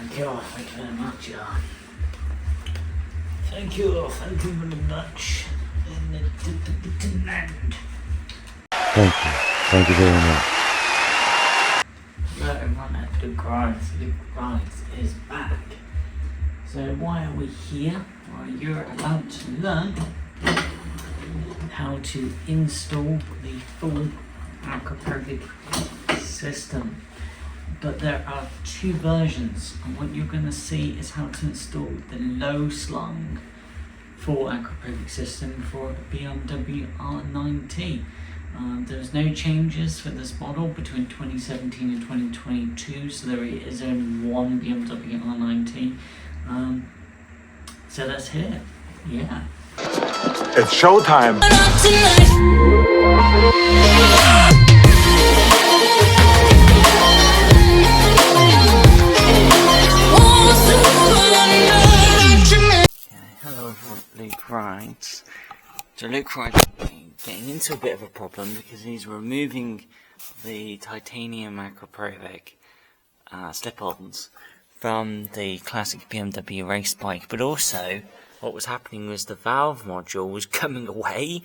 Thank you very much. Thank you very much. Thank you very much. Hello everyone at Luke Rides is back. So why are we here? Well, you're about to learn how to install the full Akrapovic system. But there are two versions, and what you're going to see is how to install the low slung full Akrapovic system for the BMW R NineT. There's no changes for this model between 2017 and 2022, so there is only one BMW R NineT. So that's it. Yeah. It's showtime. Hello everyone, Luke Rides. So Luke Rides is getting into a bit of a problem because he's removing the titanium Akrapovic slip-ons from the classic BMW race bike, but also what was happening was the valve module was coming away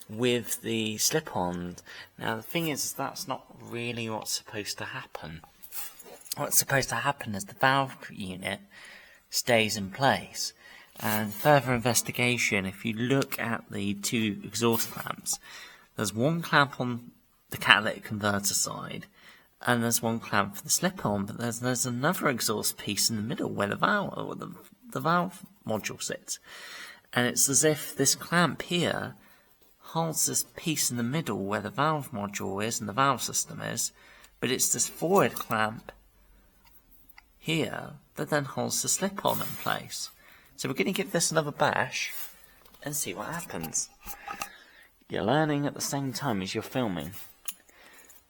with the slip-on. Now the thing is that's not really what's supposed to happen. What's supposed to happen is the valve unit stays in place. And further investigation, if you look at the two exhaust clamps, there's one clamp on the catalytic converter side, and there's one clamp for the slip-on, but there's another exhaust piece in the middle where the valve module sits. And it's as if this clamp here holds this piece in the middle where the valve module is and the valve system is, but it's this forward clamp here that then holds the slip-on in place. So we're going to give this another bash and see what happens. You're learning at the same time as you're filming.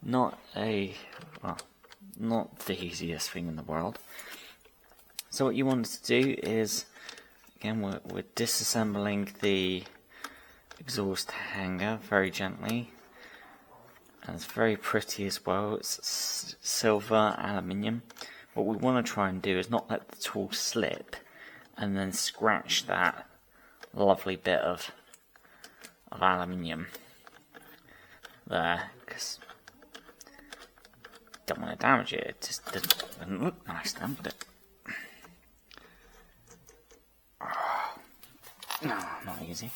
Not the easiest thing in the world. So what you want to do is, again, we're disassembling the exhaust hanger very gently. And it's very pretty as well. It's silver aluminium. What we want to try and do is not let the tool slip and then scratch that lovely bit of aluminium there, because don't want to damage it. It just doesn't look nice then, but no, not easy.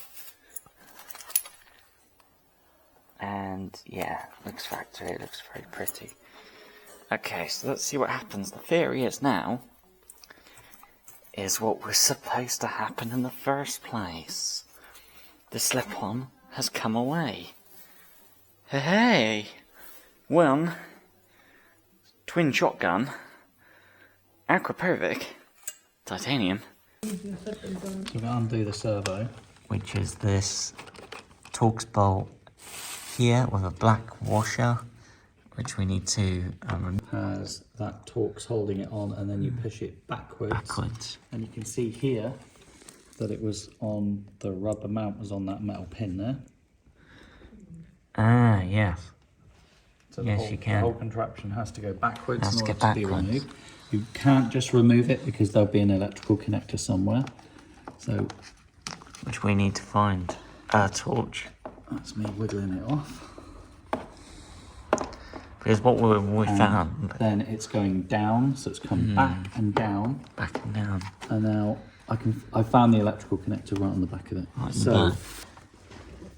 And yeah, looks factory, it looks very pretty. Okay, so let's see what happens. The theory is now is what was supposed to happen in the first place. The slip-on has come away. Hey! One twin shotgun, Akrapovic Titanium. We're going to undo the servo, which is this Torx bolt here with a black washer, which we need to has that Torx holding it on, and then you push it backwards. And you can see here that it was on, the rubber mount was on that metal pin there. Ah, yes. So yes, you can. The whole contraption has to go backwards Has in to order go to be backwards. removed. You can't just remove it because there'll be an electrical connector somewhere. So, which we need to find a torch. that's me wiggling it off. Because what we found. Then it's going down, so it's come back and down. Back and down. And now I found the electrical connector right on the back of it. Right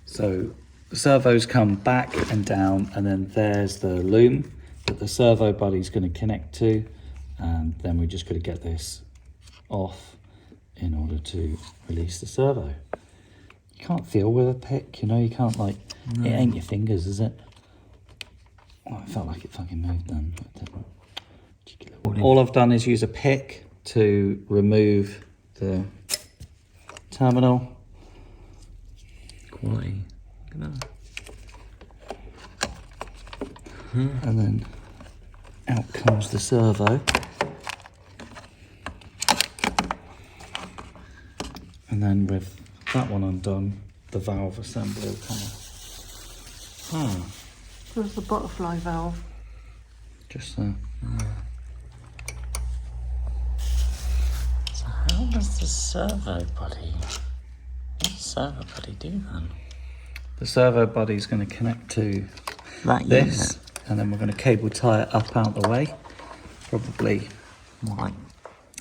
So the servos come back and down, and then there's the loom that the servo body's going to connect to, and then we just got to get this off in order to release the servo. You can't feel with a pick, you know, you can't it ain't your fingers, is it? Oh, it felt like it fucking moved then, but it didn't. All I've done is use a pick to remove the terminal. Quality. And then out comes the servo. And then with that one undone, the valve assembly will come off. There's the butterfly valve. Just there. does the servo body? What does the servo body do then? The servo body is going to connect to That this, and then we're going to cable tie it up out the way, probably unit.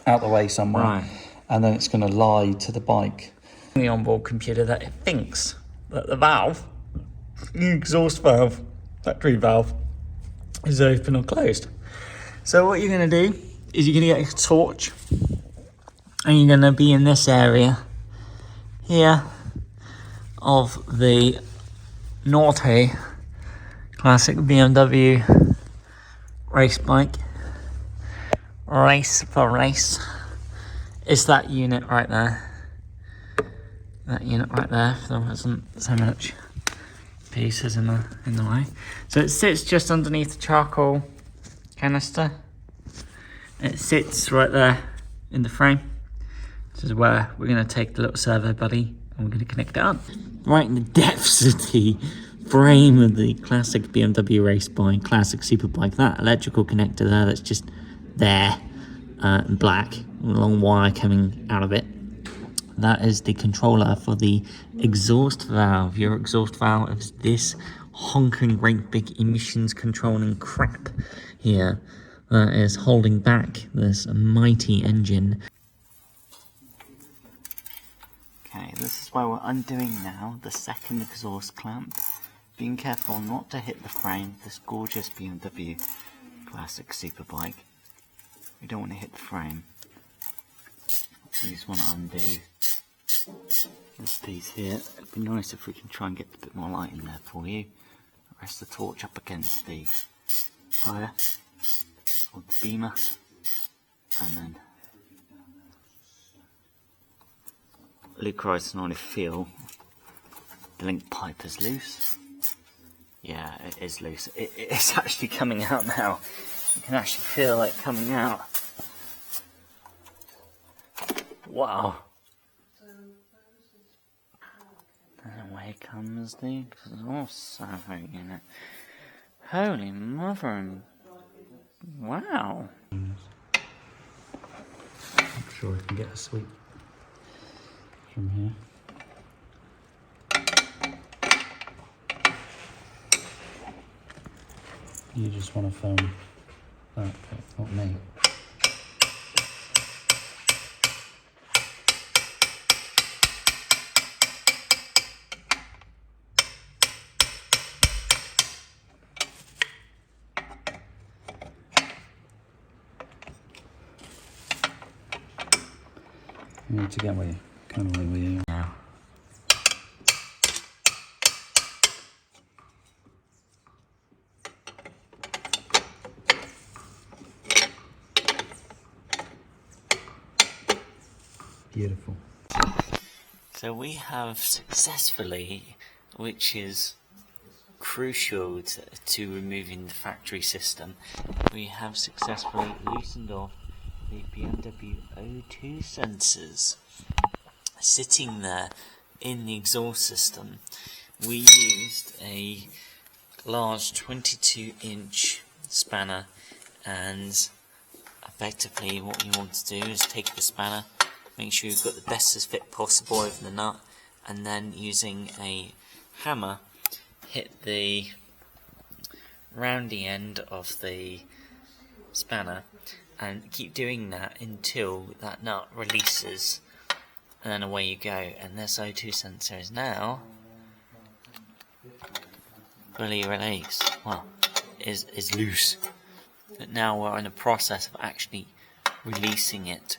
out the way somewhere, Right. and then it's going to lie to the bike. The onboard computer that it thinks that the valve, the exhaust valve, factory valve, is open or closed. So what you're going to do is you're going to get a torch, and you're going to be in this area here of the naughty classic BMW race bike. Race for race. It's that unit right there. That unit right there, if there wasn't so much pieces in the way. So it sits just underneath the charcoal canister. It sits right there in the frame. This is where we're going to take the little servo body and we're going to connect it up. Right in the depths of the frame of the classic BMW race bike, classic superbike. That electrical connector there that's just there, in black, a long wire coming out of it. That is the controller for the exhaust valve. Your exhaust valve is this honking great big emissions controlling crap here that is holding back this mighty engine. Okay, this is where we're undoing now the second exhaust clamp. Being careful not to hit the frame of this gorgeous BMW classic superbike. We don't want to hit the frame. We just want to undo this piece here. It'd be nice if we can try and get a bit more light in there for you. Rest the torch up against the tyre or the beamer, and then Luke Rice and I feel the link pipe is loose. Yeah, it is loose. It's actually coming out now. You can actually feel it coming out. Wow. And away comes the exhaust servo unit. Holy mother and... wow. I'm sure I can get a sweep from here. You just want to film that bit, not me. You need to get where you kind of where you are. Now. Beautiful. So we have successfully, which is crucial to removing the factory system, we have successfully loosened off the BMW O2 sensors sitting there in the exhaust system. We used a large 22-inch spanner, and effectively what you want to do is take the spanner, make sure you've got the bestest fit possible over the nut, and then using a hammer hit the roundy end of the spanner and keep doing that until that nut releases, and then away you go. And this O2 sensor is now fully released. Well, is loose. But now we're in the process of actually releasing it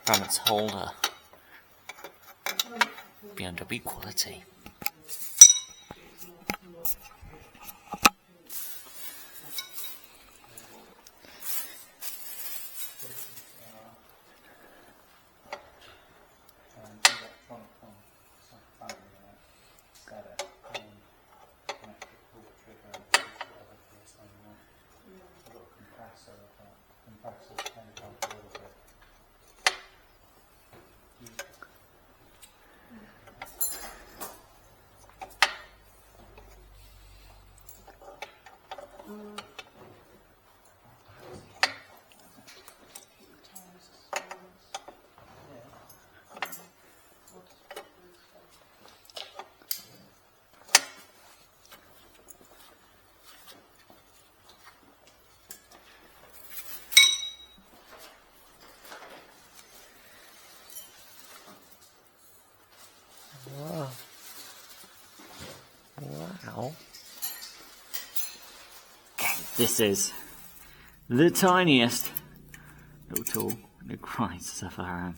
from its holder. BMW quality. This is the tiniest little tool Luke Christ has ever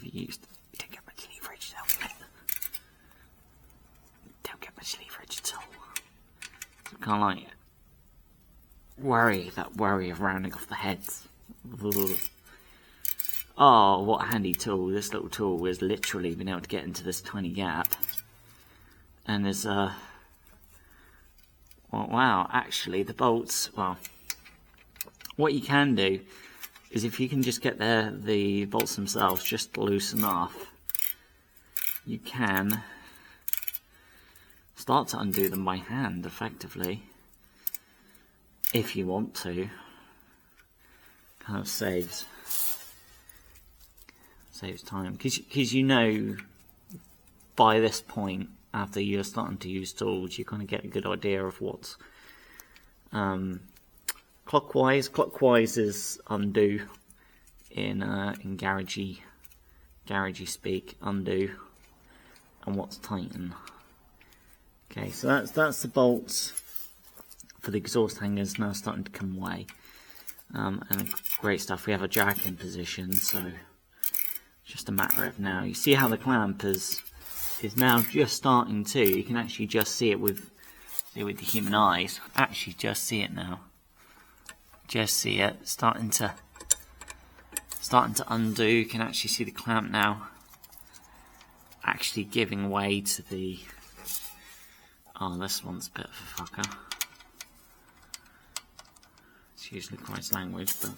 used. You don't get much leverage though, mate. Don't get much leverage at all. So kind of like worry of rounding off the heads. Ugh. Oh, what a handy tool. This little tool has literally been able to get into this tiny gap. And there's well, wow, actually the bolts, well, what you can do is if you can just get the bolts themselves just loose enough, you can start to undo them by hand effectively, if you want to. Kind of saves time, because you know by this point, after you're starting to use tools, you kind of get a good idea of what's clockwise. Clockwise is undo in garagey speak, undo, and what's tighten. Okay, so that's the bolts for the exhaust hangers now starting to come away, and great stuff. We have a jack in position, so it's just a matter of now. You see how the clamp is now just starting to. You can actually just see it with the human eyes. Actually, just see it now. Just see it starting to undo. You can actually see the clamp now actually giving way to the. Oh, this one's a bit of a fucker. It's usually quite language, but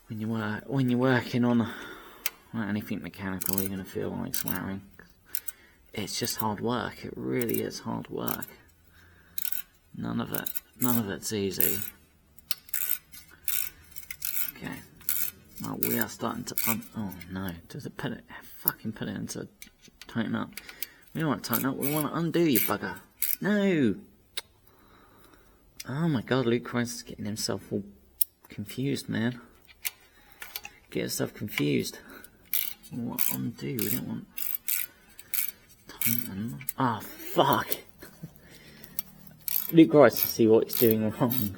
when you're working on anything mechanical, you're gonna feel like swearing. It's just hard work. It really is hard work. None of it's easy. Okay. Well, we are starting to oh no! Does it fucking put it into tighten up? We don't want to tighten up. We want to undo, you bugger. No. Oh my God! Luke Christ is getting himself all confused, man. Get yourself confused. We want undo. We don't want tighten. Ah, fuck. Luke Christ to see what he's doing wrong.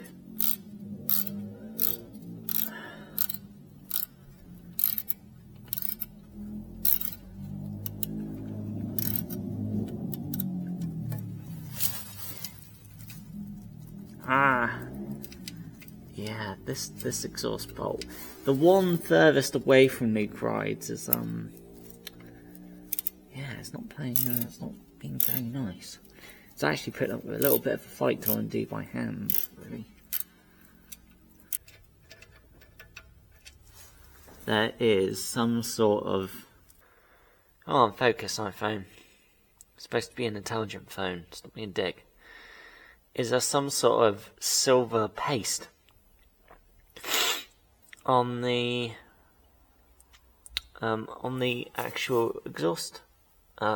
Yeah, this exhaust bolt. The one furthest away from Luke Rides is yeah, it's not being very nice. It's actually putting up with a little bit of a fight to undo by hand, really. There is some sort of... Oh, on focus, iPhone. It's supposed to be an intelligent phone, stop being a dick. Is there some sort of silver paste on the actual exhaust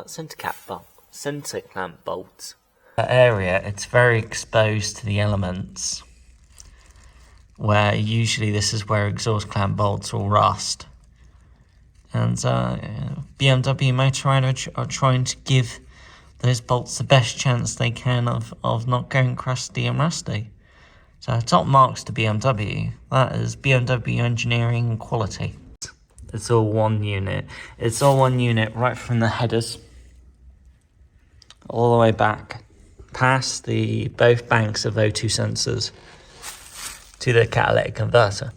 center clamp bolts? That area, it's very exposed to the elements, where usually this is where exhaust clamp bolts will rust. And BMW Meeyaradee are trying to give those bolts the best chance they can of not going crusty and rusty. So top marks to BMW. That is BMW engineering quality. It's all one unit. It's all one unit right from the headers all the way back past both banks of O2 sensors to the catalytic converter.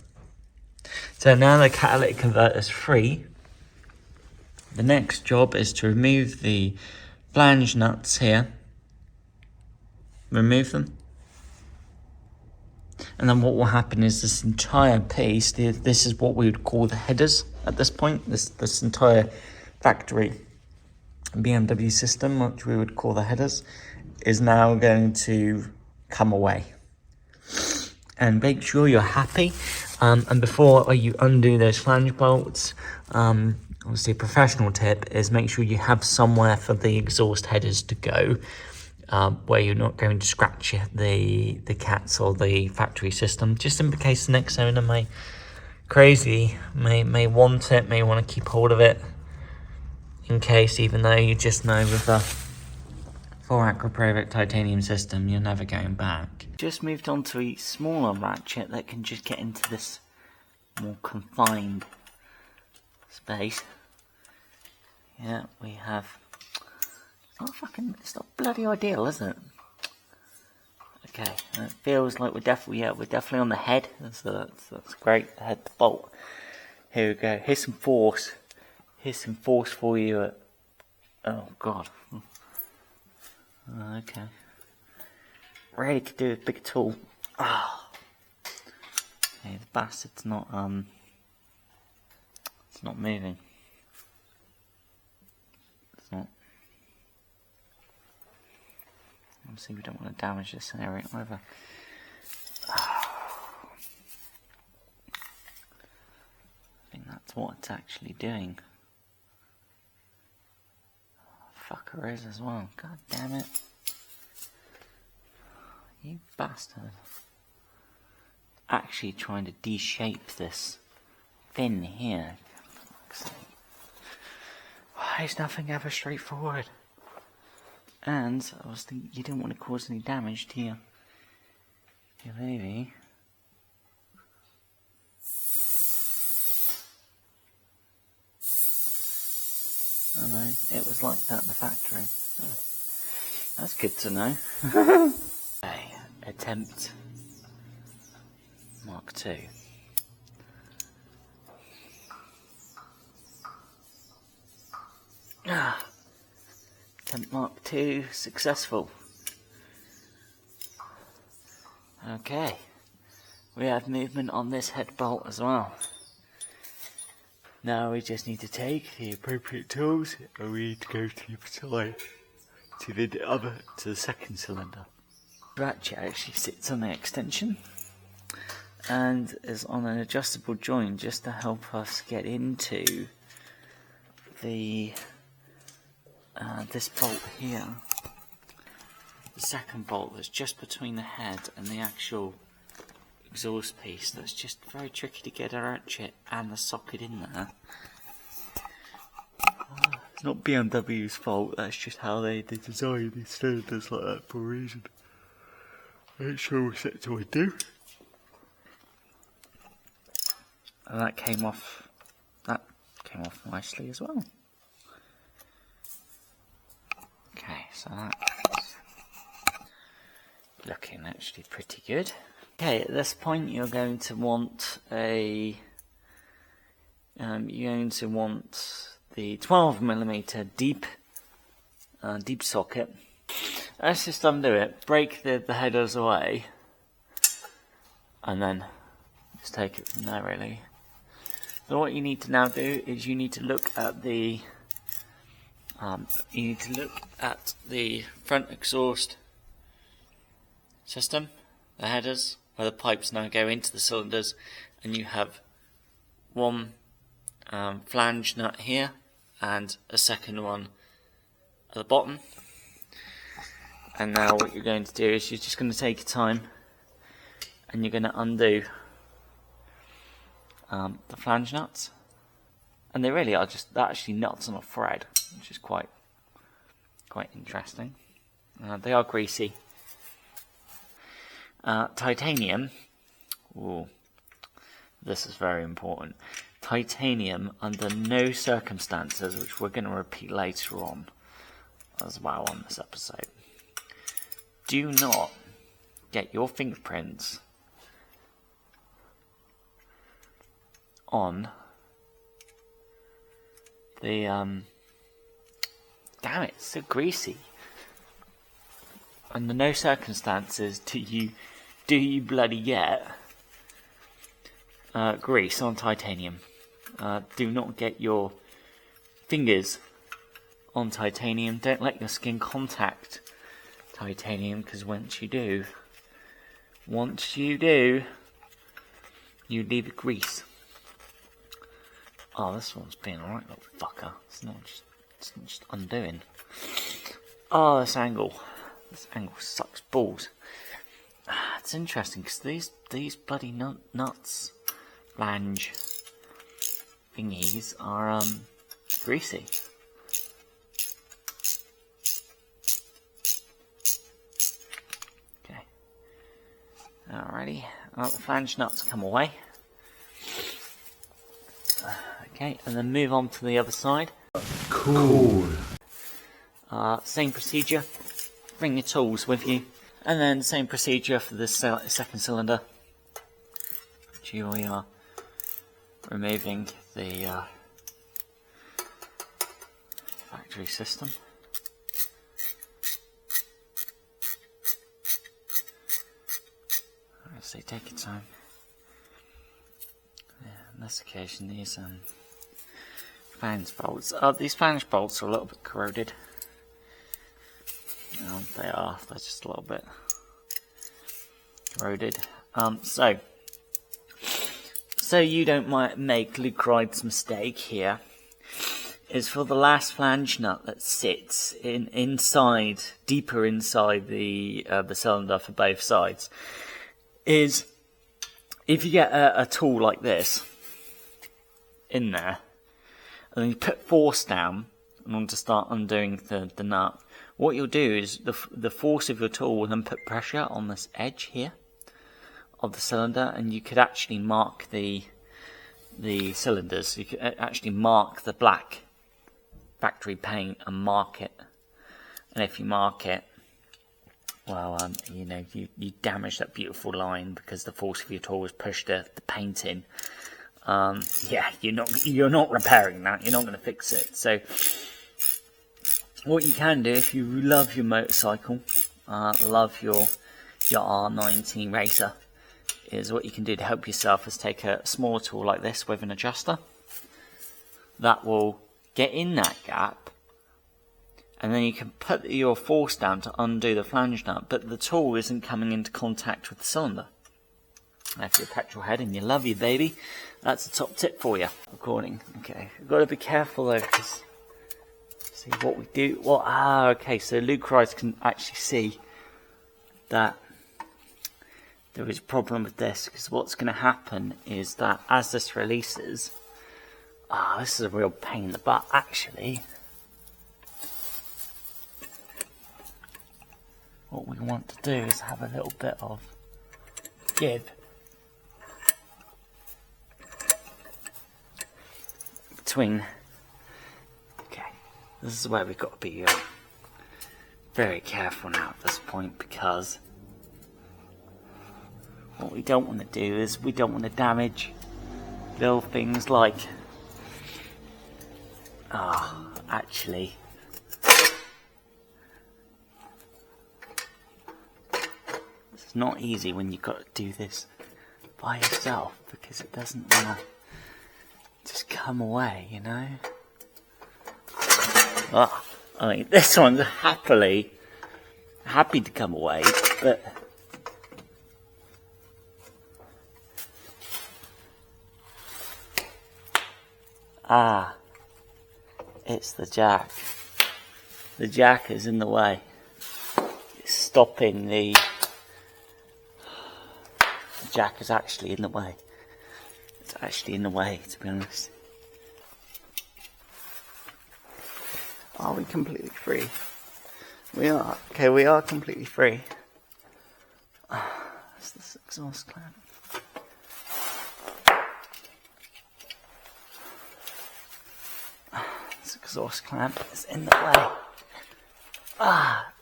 So now the catalytic converter is free. The next job is to remove the flange nuts here. Remove them. And then what will happen is this entire piece, this is what we would call the headers at this point. This entire factory BMW system, which we would call the headers, is now going to come away. And make sure you're happy. And before you undo those flange bolts, obviously a professional tip is make sure you have somewhere for the exhaust headers to go, where you're not going to scratch the cats or the factory system, just in case the next owner may want it, may want to keep hold of it, in case, even though you just know with for Akrapovic Titanium system, you're never going back. Just moved on to a smaller ratchet that can just get into this more confined space. Yeah, we have. It's not bloody ideal, is it? Okay, it feels like we're definitely on the head. That's great. The head, the bolt. Here we go. Here's some force. Here's some force for you. Oh God. Okay. Really could do with a bigger tool. Ah. Okay, the bastard's not it's not moving. It's not. Obviously, we don't want to damage this area either. I think that's what it's actually doing. Fucker is as well. God damn it. You bastard. Actually trying to de-shape this fin here. Why is nothing ever straightforward? And I was thinking you didn't want to cause any damage to your baby. Oh no, it was like that in the factory. That's good to know. Okay, attempt Mark II. Attempt Mark II successful. Okay, we have movement on this head bolt as well. Now we just need to take the appropriate tools and we need to go to the side, to the second cylinder. The ratchet actually sits on the extension and is on an adjustable joint just to help us get into the this bolt here. The second bolt that's just between the head and the actual exhaust piece. That's just very tricky to get a ratchet and the socket in there. It's not BMW's fault, that's just how they design these cylinders like that for a reason. Make sure we're set to undo. And that came off nicely as well. Okay, so that's looking actually pretty good. Okay, at this point you're going to want the 12mm deep socket. Let's just undo it, break the headers away, and then just take it from there really. So what you need to now do is you need to look at the front exhaust system, the headers, where the pipes now go into the cylinders, and you have one flange nut here and a second one at the bottom. And now what you're going to do is you're just going to take your time and you're going to undo the flange nuts, and they really are they're actually nuts on a thread, which is quite interesting. They are greasy. Titanium. Ooh, this is very important. Titanium, under no circumstances, which we're going to repeat later on as well on this episode, do not get your fingerprints on the damn it, it's so greasy. Under no circumstances do you bloody get grease on titanium. Do not get your fingers on titanium. Don't let your skin contact titanium, because once you do, you leave it grease. Oh, this one's being alright, little fucker. It's not just undoing. Oh, this angle sucks balls. It's interesting because these bloody nuts, flange thingies are greasy. Alrighty, well, the flange nuts come away. Okay, and then move on to the other side. Cool. Same procedure, bring your tools with you, and then same procedure for the second cylinder. Here we are, removing the factory system. So take your time. Yeah, on this occasion, these flange bolts. These flange bolts are a little bit corroded. They're just a little bit corroded. So you don't make Luke Ride's mistake here, is for the last flange nut that sits inside, deeper inside the cylinder for both sides, is if you get a tool like this in there, and then you put force down in order to start undoing the nut, what you'll do is the force of your tool will then put pressure on this edge here of the cylinder, and you could actually mark the cylinders. You could actually mark the black factory paint and mark it, and if you mark it, well, you damage that beautiful line because the force of your tool has pushed the paint in. Yeah, you're not repairing that. You're not going to fix it. So, what you can do if you love your motorcycle, love your R NineT Racer, is what you can do to help yourself is take a small tool like this with an adjuster that will get in that gap. And then you can put your force down to undo the flange nut, but the tool isn't coming into contact with the cylinder. Now if you're a petrol head and you love your baby, that's a top tip for you. Recording. Okay, we've got to be careful though, because see what we do. Well, okay, so Luke Rice can actually see that there is a problem with this, because what's going to happen is that as this releases, this is a real pain in the butt actually. What we want to do is have a little bit of give between. Okay, this is where we've got to be very careful now at this point, because what we don't want to do is we don't want to damage little things like actually it's not easy when you've got to do this by yourself, because it doesn't want to just come away, you know. I mean, this one's happy to come away, but it's the jack. The jack is in the way. It's stopping the jack is actually in the way. It's actually in the way, to be honest. Are we completely free? We are. Okay, we are completely free. It's this exhaust clamp. This exhaust clamp is in the way.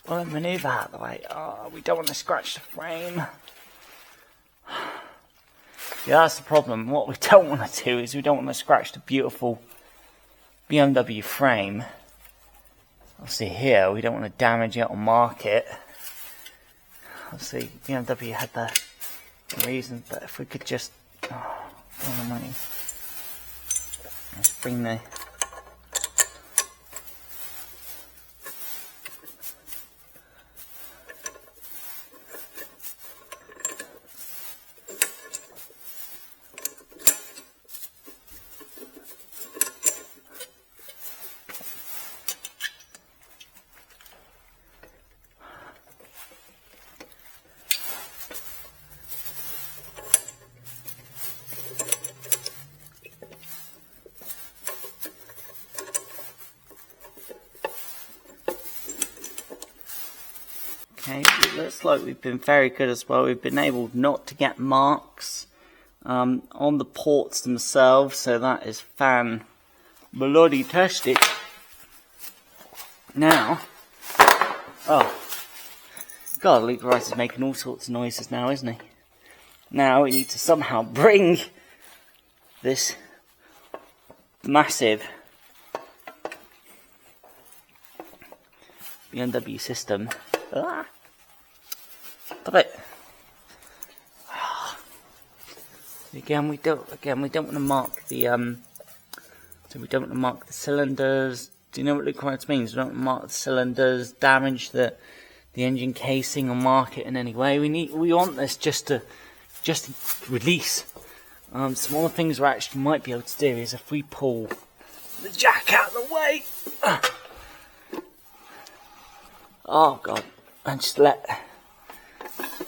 We'll manoeuvre out of the way. We don't want to scratch the frame. Yeah, that's the problem. What we don't want to do is we don't want to scratch the beautiful BMW frame. Obviously here, we don't want to damage it or mark it. Obviously BMW had the reason, but if we could just, all the money. Let's bring the Okay, it looks like we've been very good as well. We've been able not to get marks on the ports themselves, so that is fan-tastic. Now, oh, God, Luke Rice is making all sorts of noises now, isn't he? Now we need to somehow bring this massive BMW system. Stop it! Again, we don't want to mark the so we don't want to mark the cylinders. Do you know what Luke Rice means? We don't want to mark the cylinders, damage the engine casing, or mark it in any way. We want this just to release. Some other things we actually might be able to do is if we pull the jack out of the way. Oh God, and just let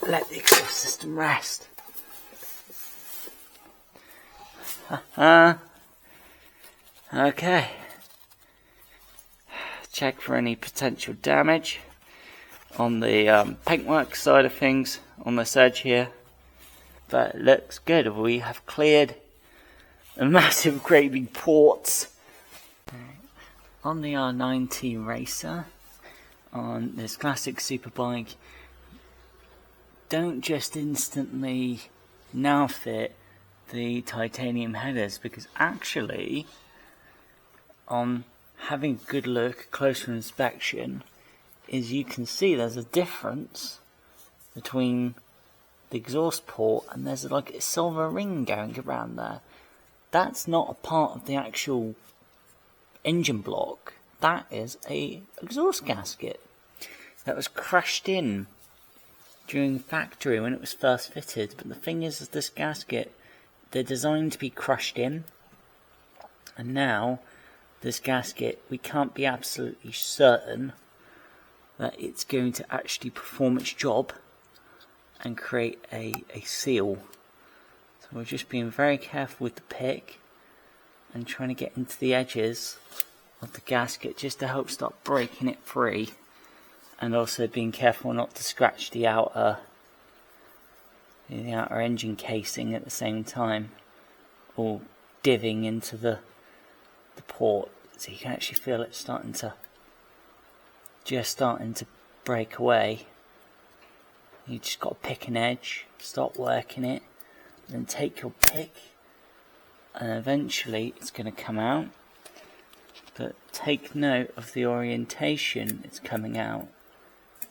the exhaust system rest. Okay. Check for any potential damage on the paintwork side of things on this edge here. But it looks good. We have cleared a massive great big ports. On the R NineT Racer, on this classic superbike, don't just instantly now fit the titanium headers, because actually on having a good look, closer inspection, is you can see there's a difference between the exhaust port and there's like a silver ring going around there. That's not a part of the actual engine block. That is a exhaust gasket that was crushed in during factory when it was first fitted. But the thing is this gasket, they're designed to be crushed in, and now this gasket, we can't be absolutely certain that it's going to actually perform its job and create a seal. So we're just being very careful with the pick and trying to get into the edges of the gasket just to help start breaking it free, and also being careful not to scratch the outer engine casing at the same time, or divvying into the port. So you can actually feel it starting to break away. You just got to pick an edge, start working it, then take your pick, and eventually it's going to come out. But take note of the orientation it's coming out,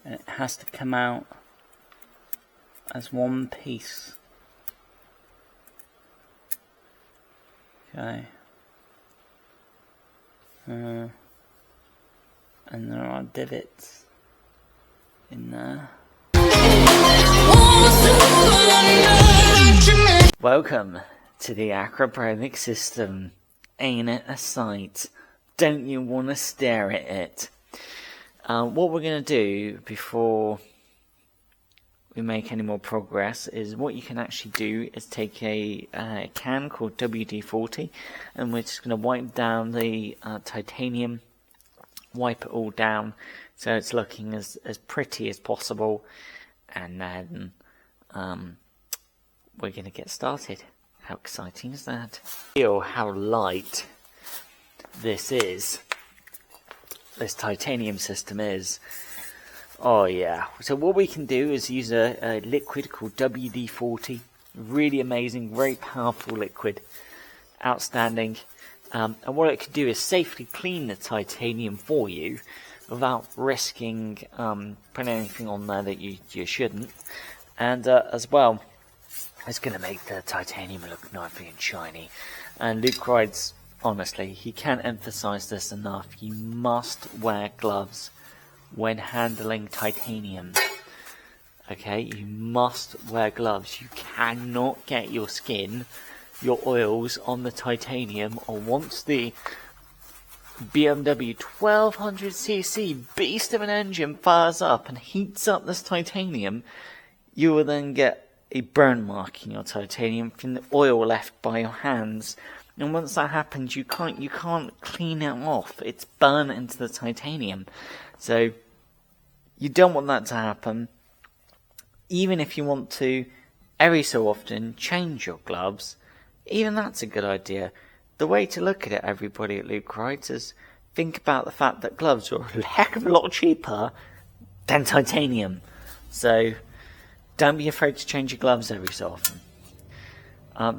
and it has to come out as one piece. Okay. And there are divots in there. Welcome to the Akrapovic system. Ain't it a sight? Don't you want to stare at it? What we're going to do before we make any more progress is, what you can actually do is take a can called WD-40, and we're just going to wipe down the titanium, wipe it all down so it's looking as pretty as possible, and then we're going to get started. How exciting is that? Feel how light this titanium system is. Oh yeah. So what we can do is use a liquid called WD-40. Really amazing, very powerful liquid. Outstanding. And what it can do is safely clean the titanium for you without risking putting anything on there that you shouldn't. And as well, it's going to make the titanium look nice and shiny. And Luke rides, honestly, he can't emphasize this enough. You must wear gloves when handling titanium. Okay, you must wear gloves. You cannot get your skin, your oils on the titanium, or once the BMW 1200cc beast of an engine fires up and heats up this titanium, you will then get a burn mark in your titanium from the oil left by your hands. And once that happens, you can't clean it off. It's burnt into the titanium. So You don't want that to happen. Even if you want to, every so often, change your gloves, even that's a good idea. The way to look at it, everybody at Luke Wright, is think about the fact that gloves are a heck of a lot cheaper than titanium. So don't be afraid to change your gloves every so often.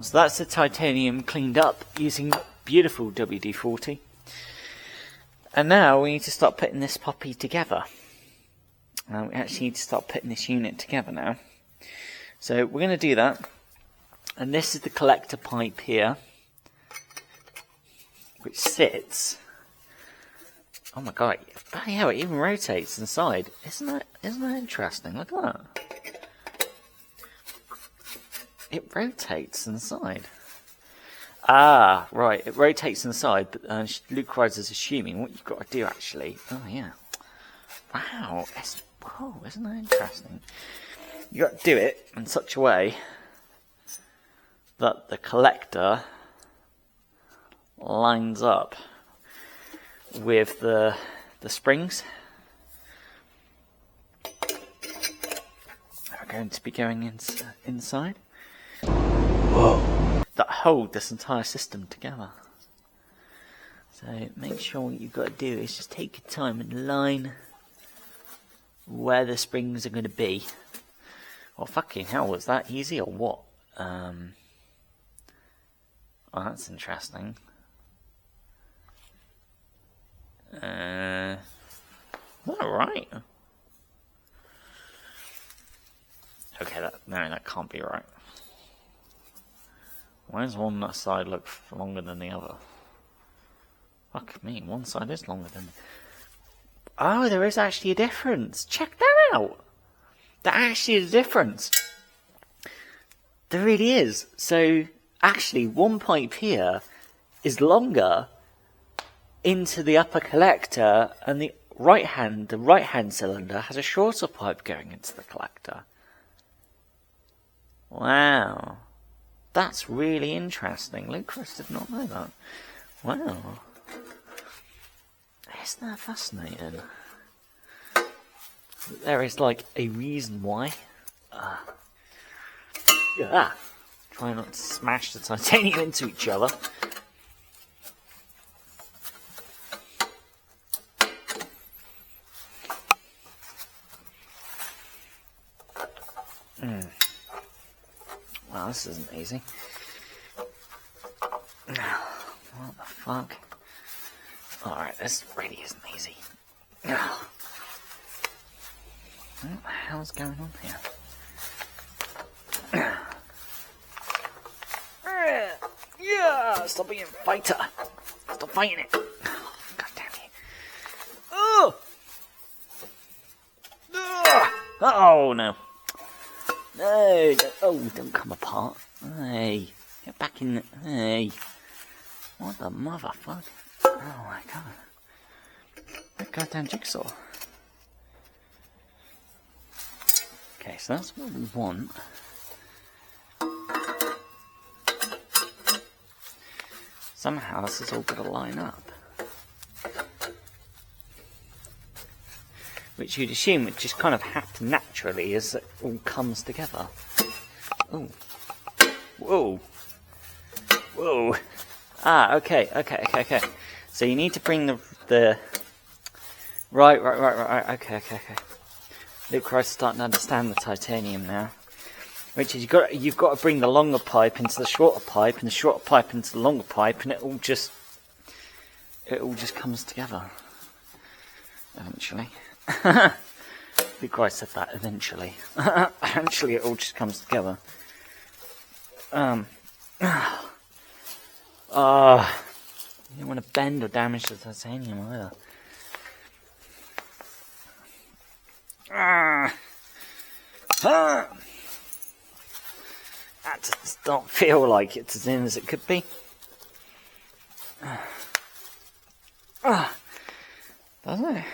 So that's the titanium cleaned up using beautiful WD-40. And now we need to start putting this puppy together. We actually need to start putting this unit together now. So we're going to do that. And this is the collector pipe here, which sits... Oh my god, bloody hell, it even rotates inside. Isn't that interesting? Look at that. It rotates inside. Ah, right, it rotates inside, but Luke Wright is assuming what you've got to do actually. Oh yeah. Wow, whoa, isn't that interesting? You've got to do it in such a way that the collector lines up with the springs. Are going to be going inside. Whoa! That hold this entire system together. So make sure what you've got to do is just take your time and line where the springs are going to be. Well, fucking hell, was that easy or what? Oh, that's interesting. Is that right? Okay, that can't be right. Why does one side look longer than the other? Fuck me, one side is longer than... Oh, there is actually a difference. Check that out. There actually is a difference. There really is. So, actually, one pipe here is longer into the upper collector, and the right hand cylinder has a shorter pipe going into the collector. Wow. That's really interesting. Lucas did not know that. Wow. Isn't that fascinating? There is like a reason why. Try not to smash the titanium into each other. Well, this isn't easy. What the fuck? Alright, this really isn't easy. What the hell's going on here? Yeah! Stop being a fighter! Stop fighting it! Oh, God damn you! Oh! Oh no! No! Oh, don't come apart! Hey! Get back in the... Hey! What the motherfucker? Oh my god! That goddamn jigsaw! Okay, so that's what we want. Somehow this is all going to line up. Which you'd assume would just kind of happen naturally as it all comes together. Oh. Whoa. Whoa. Ah, okay. So you need to bring the... Right. Okay. Luke Wright's starting to understand the titanium now. Which is you've got to bring the longer pipe into the shorter pipe, and the shorter pipe into the longer pipe, and it all just comes together. Eventually. Luke Wright said that, eventually. Eventually it all just comes together. You don't want to bend or damage the titanium either. That does not feel like it's as in as it could be. Does it?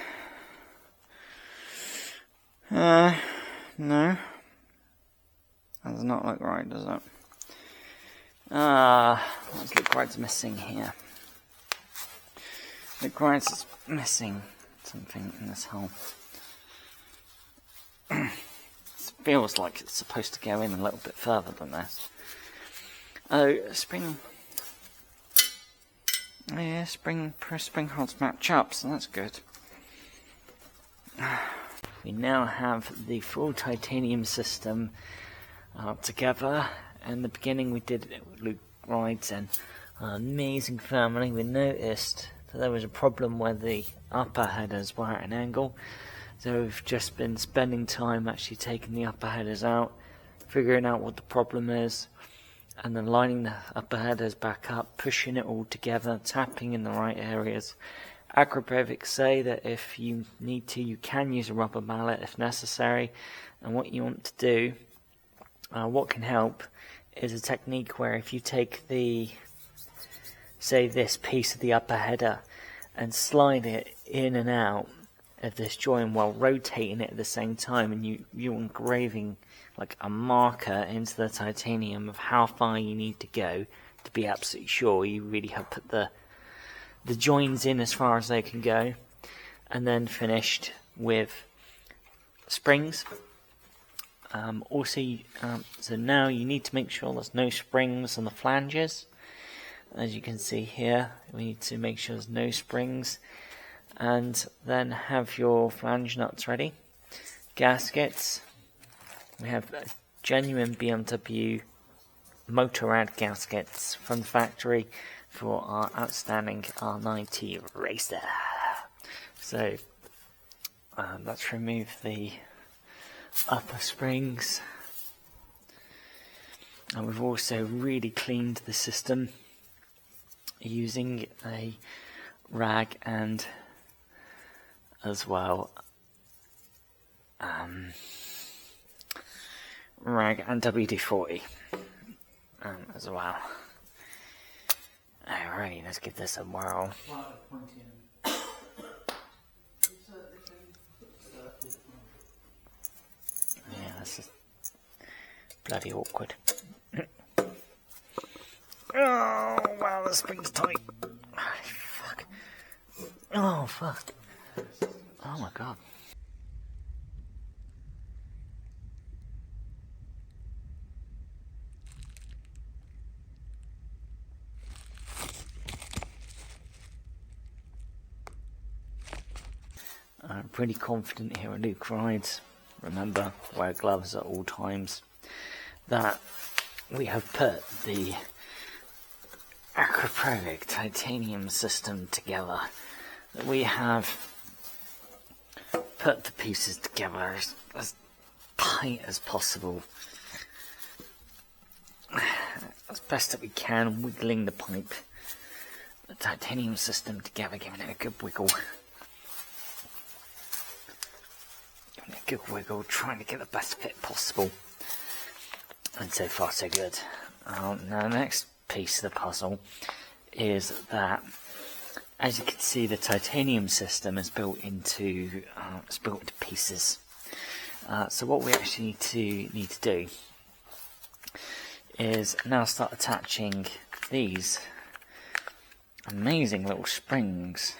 No. That does not look right, does it? What's Luke Wright's missing here? Luke Wright's is missing something in this hole. feels like it's supposed to go in a little bit further than this. Oh, spring. Yeah, spring rods match up, so that's good. We now have the full titanium system together. In the beginning we did it with Luke Rides and an amazing family. We noticed that there was a problem where the upper headers were at an angle, so we've just been spending time actually taking the upper headers out, figuring out what the problem is, and then lining the upper headers back up, pushing it all together, tapping in the right areas. Akrapovic say that if you need to, you can use a rubber mallet if necessary, and what you want to do, what can help, is a technique where if you take the, say this piece of the upper header and slide it in and out of this joint while rotating it at the same time, and you're engraving like a marker into the titanium of how far you need to go to be absolutely sure you really have put the joins in as far as they can go, and then finished with springs. So now you need to make sure there's no springs on the flanges. As you can see here, we need to make sure there's no springs, and then have your flange nuts ready. Gaskets, we have genuine BMW Meeyaradee gaskets from the factory for our outstanding R NineT Racer. So let's remove the upper springs, and we've also really cleaned the system using a rag and as well rag and WD-40 as well. Alright, let's give this a whirl. Yeah, this is bloody awkward. Oh, wow, the spring's tight. Oh, fuck. Oh, fuck. Oh, my God. I'm pretty confident here at Luke Rides. Remember, wear gloves at all times. That we have put the Akrapovic Titanium system together. That we have put the pieces together as tight as possible, as best that we can, wiggling the pipe, the titanium system together, giving it a good wiggle. A good wiggle, trying to get the best fit possible, and so far so good. Now the next piece of the puzzle is that, as you can see, the titanium system is built into pieces. So what we actually need to do is now start attaching these amazing little springs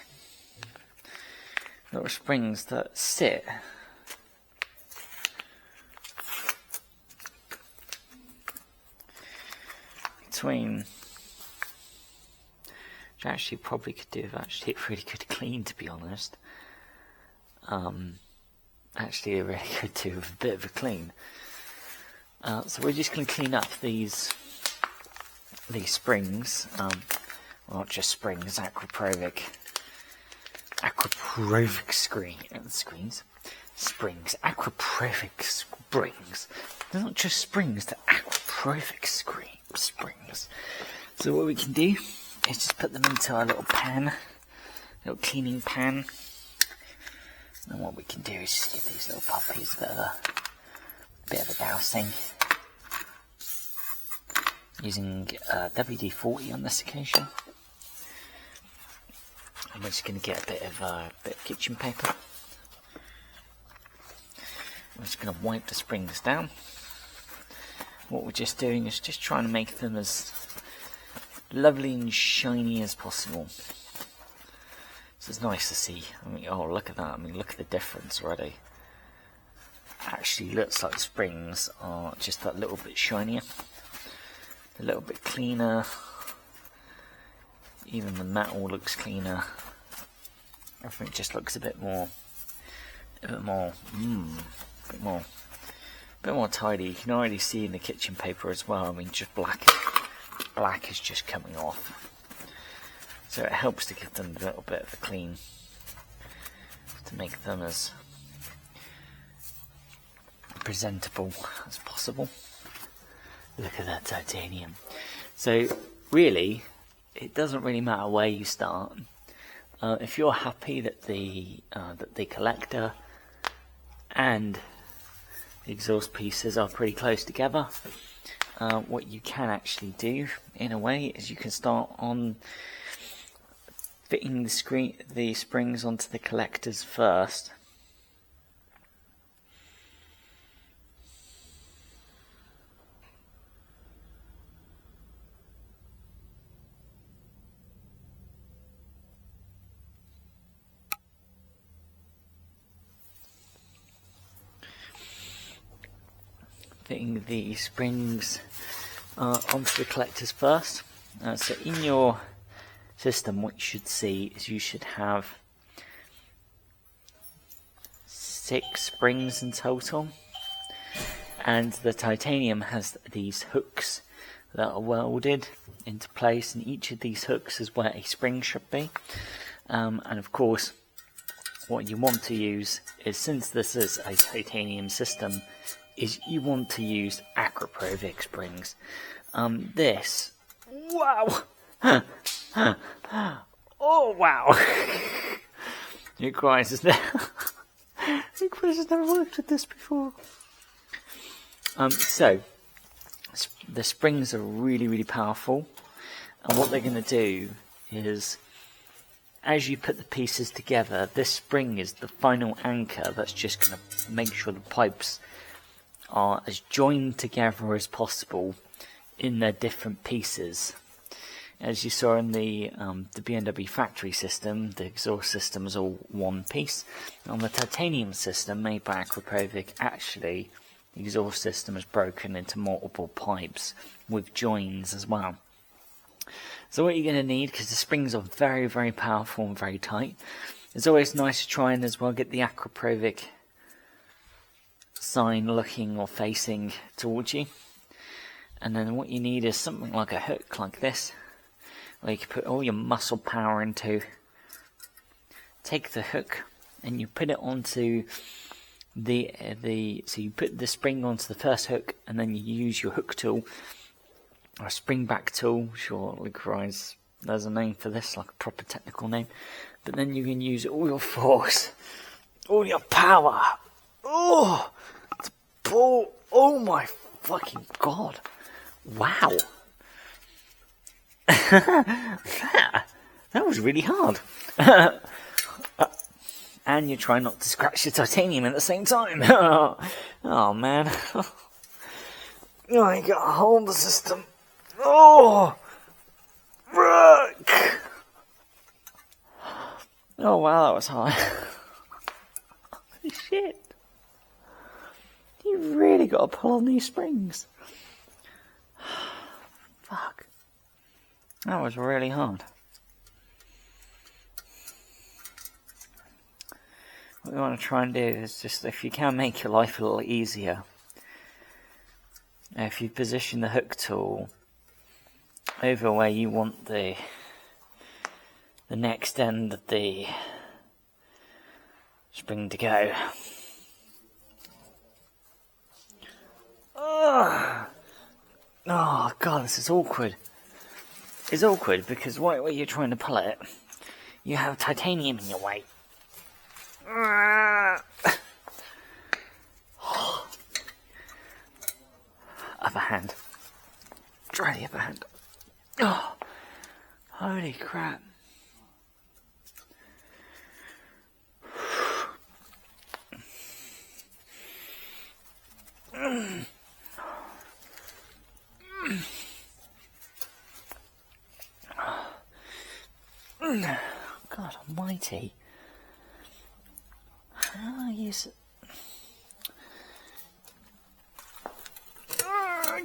that sit between, which actually probably could do with actually a really good clean, to be honest. Actually it really could do with a bit of a clean. So we're just going to clean up these springs, well, not just springs, Akrapovic springs, Akrapovic springs. They're not just springs, they're Akrapovic springs. So what we can do is just put them into our little pan, little cleaning pan. And what we can do is just give these little puppies a bit of a dousing, using WD-40 on this occasion. I'm just going to get a bit of kitchen paper. I'm just going to wipe the springs down. What we're just doing is just trying to make them as lovely and shiny as possible. So it's nice to see. I mean, oh, look at that. I mean, look at the difference already. actually looks like the springs are just that little bit shinier, a little bit cleaner. Even the metal looks cleaner. Everything just looks a bit more tidy. You can already see in the kitchen paper as well. I mean, just black is just coming off. So it helps to give them a little bit of a clean, to make them as presentable as possible. Look at that titanium. So really, it doesn't really matter where you start. If you're happy that the collector and the exhaust pieces are pretty close together, what you can actually do, in a way, is you can start on fitting the springs onto the collectors first. Fitting the springs onto the collectors first. So in your system, what you should see is you should have 6 springs in total, and the titanium has these hooks that are welded into place, and each of these hooks is where a spring should be. And of course, what you want to use is, since this is a titanium system, is you want to use Akrapovic springs. Wow! Oh wow! You guys, has never worked with this before. So the springs are really powerful, and what they're going to do is, as you put the pieces together, this spring is the final anchor that's just going to make sure the pipes are as joined together as possible in their different pieces. As you saw in the BMW factory system, the exhaust system is all one piece. On the titanium system made by Akrapovic, actually the exhaust system is broken into multiple pipes with joins as well. So what you're going to need, because the springs are very powerful and very tight, it's always nice to try and as well get the Akrapovic sign looking or facing towards you. And then what you need is something like a hook like this, where you can put all your muscle power into. Take the hook and you put it onto so you put the spring onto the first hook, and then you use your hook tool, or a spring back tool. Sure, Lucas, there's a name for this, like a proper technical name. But then you can use all your force, all your power. Oh, to pull. Oh my fucking god! Wow, that was really hard. And you try not to scratch the titanium at the same time. Oh man, I gotta hold the system. Oh, Rook. Oh wow, that was hard. Holy shit. You really got to pull on these springs. Fuck. That was really hard. What we want to try and do is just, if you can, make your life a little easier. If you position the hook tool over where you want the next end of the spring to go. Oh god, this is awkward. It's awkward because right where you're trying to pull it, you have titanium in your way. Other hand. Try the other hand. Oh, holy crap. God almighty. How do I use it?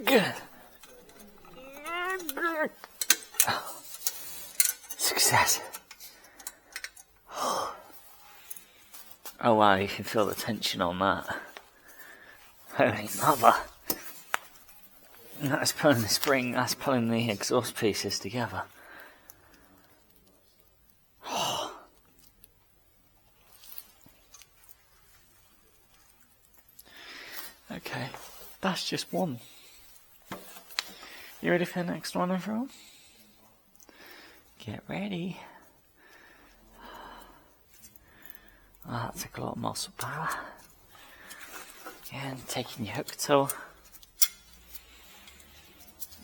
Good. Success. Oh wow, you can feel the tension on that. Holy mother. That's pulling the spring, that's pulling the exhaust pieces together. Okay, that's just one. You ready for the next one, everyone? Get ready. Oh, that took a lot of muscle power. And taking your hook tool.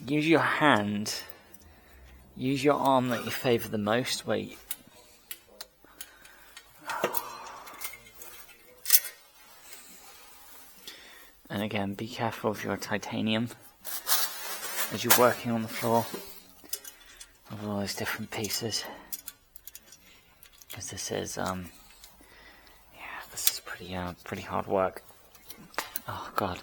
Use your hand. Use your arm that you favour the most. Wait. And again, be careful of your titanium as you're working on the floor with all those different pieces. Because this is, this is pretty hard work. Oh God.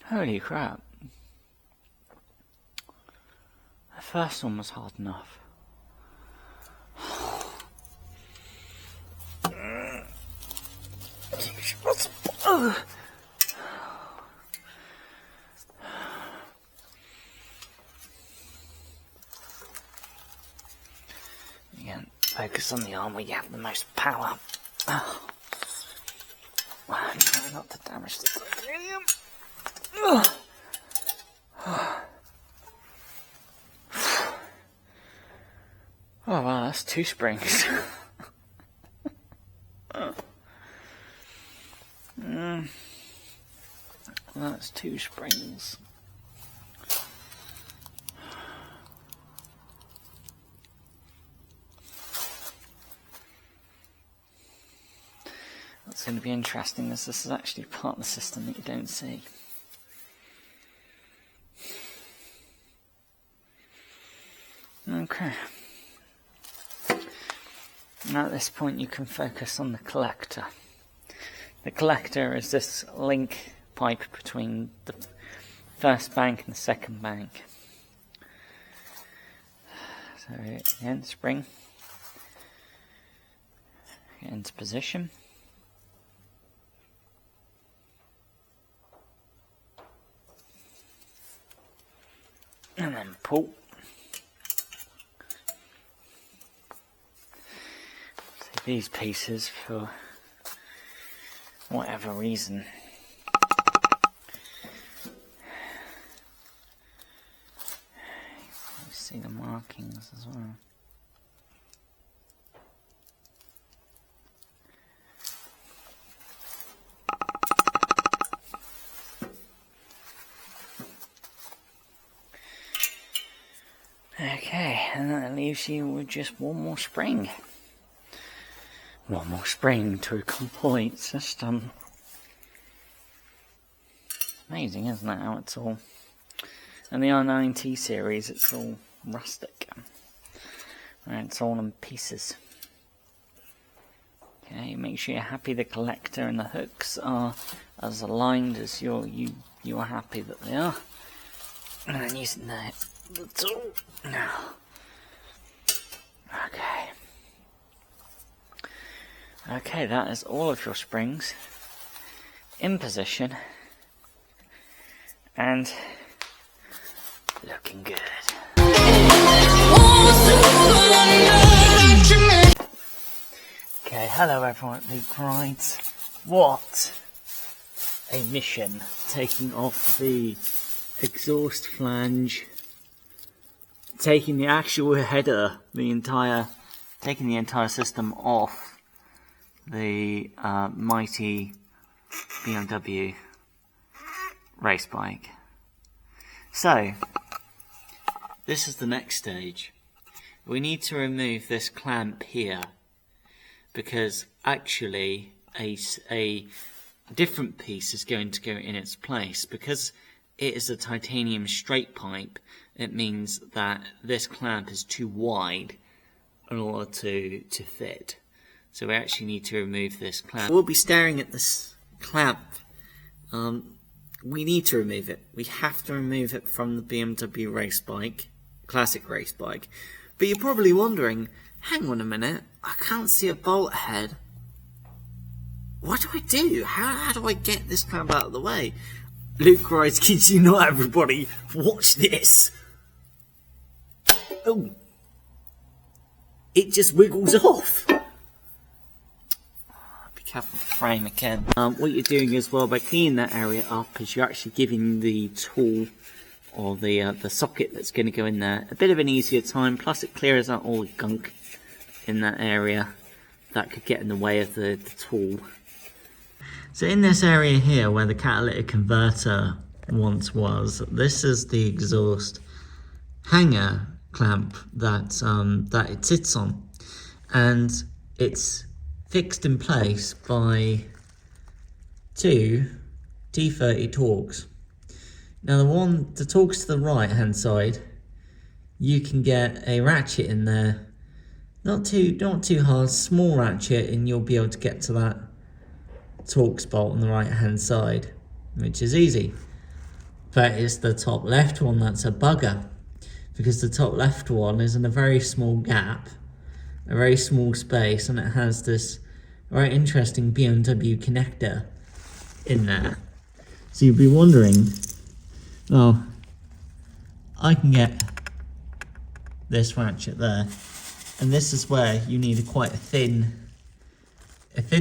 Holy crap. The first one was hard enough. Again, focus on the arm where you have the most power. Try not to damage the titanium. Oh wow, that's 2 springs. That's 2 springs. That's going to be interesting, as this is actually part of the system that you don't see. Okay. Now at this point you can focus on the collector. The collector is this link pipe between the first bank and the second bank. So again, spring. Get into position. And then pull. So these pieces, for whatever reason, you see the markings as well. Okay, and that leaves you with just one more spring. One more spring to a complete system. Amazing, isn't it, how it's all... And the R9T series, it's all rustic. Where it's all in pieces. Okay, make sure you're happy the collector and the hooks are as aligned as you're happy that they are. And then using the tool. Now. Okay. Okay, that is all of your springs in position and looking good. Okay, hello everyone at Luke Rides. What a mission, taking off the exhaust flange, taking the actual header, taking the entire system off the mighty BMW race bike. So, this is the next stage. We need to remove this clamp here, because actually a different piece is going to go in its place. Because it is a titanium straight pipe, it means that this clamp is too wide in order to fit. So we actually need to remove this clamp. We'll be staring at this clamp. We need to remove it. We have to remove it from the BMW race bike, classic race bike. But you're probably wondering, hang on a minute, I can't see a bolt head. What do I do? How do I get this clamp out of the way? Luke rides, kids you not, everybody. Watch this. Oh. It just wiggles off. Be careful with the frame again. What you're doing as well by cleaning that area up is you're actually giving the tool or the socket that's going to go in there a bit of an easier time. Plus it clears out all the gunk in that area that could get in the way of the tool. So in this area here where the catalytic converter once was, this is the exhaust hanger clamp that it sits on, and it's fixed in place by two T30 Torx. Now the Torx to the right hand side, you can get a ratchet in there, not too hard, small ratchet, and you'll be able to get to that Torx bolt on the right hand side, which is easy. But it's the top left one that's a bugger, because the top left one is in a very small gap, a very small space, and it has this very interesting BMW connector in there. So you'd be wondering, well, I can get this ratchet there, and this is where you need quite a thin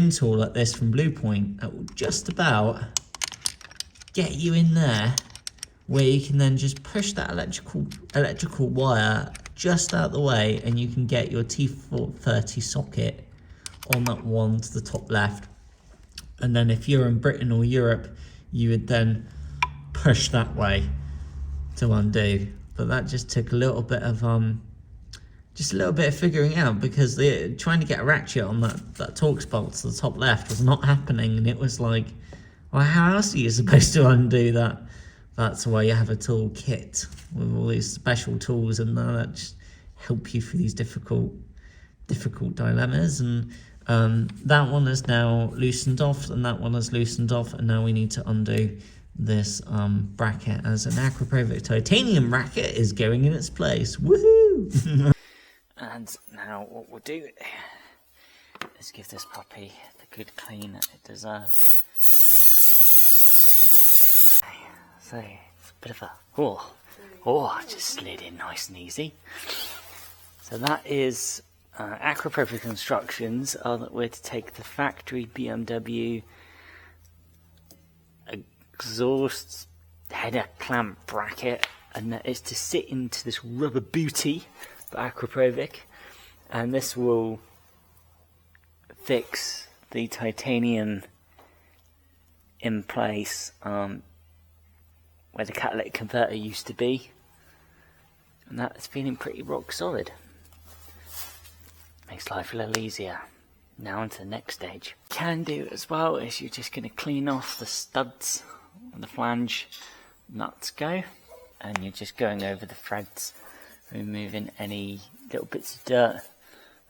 tool like this from Blue Point that will just about get you in there, where you can then just push that electrical wire just out of the way, and you can get your T30 socket on that one to the top left. And then if you're in Britain or Europe, you would then push that way to undo. But that just took a little bit of figuring out, because trying to get a ratchet on that Torx bolt to the top left was not happening, and it was like, well, how else are you supposed to undo that? That's why you have a tool kit with all these special tools in there that just help you through these difficult dilemmas. And that one is now loosened off, and that one is loosened off, and now we need to undo this bracket, as an Akrapovic Titanium bracket is going in its place. Woohoo! And now what we'll do is give this puppy the good clean that it deserves. So it's a bit of a I just slid in nice and easy. So that is Akrapovic instructions are that we're to take the factory BMW exhaust header clamp bracket, and that is to sit into this rubber booty by Akrapovic, and this will fix the titanium in place where the catalytic converter used to be, and that's feeling pretty rock solid. Makes life a little easier. Now on to the next stage. Can do as well is you're just going to clean off the studs and the flange nuts go, and you're just going over the threads, removing any little bits of dirt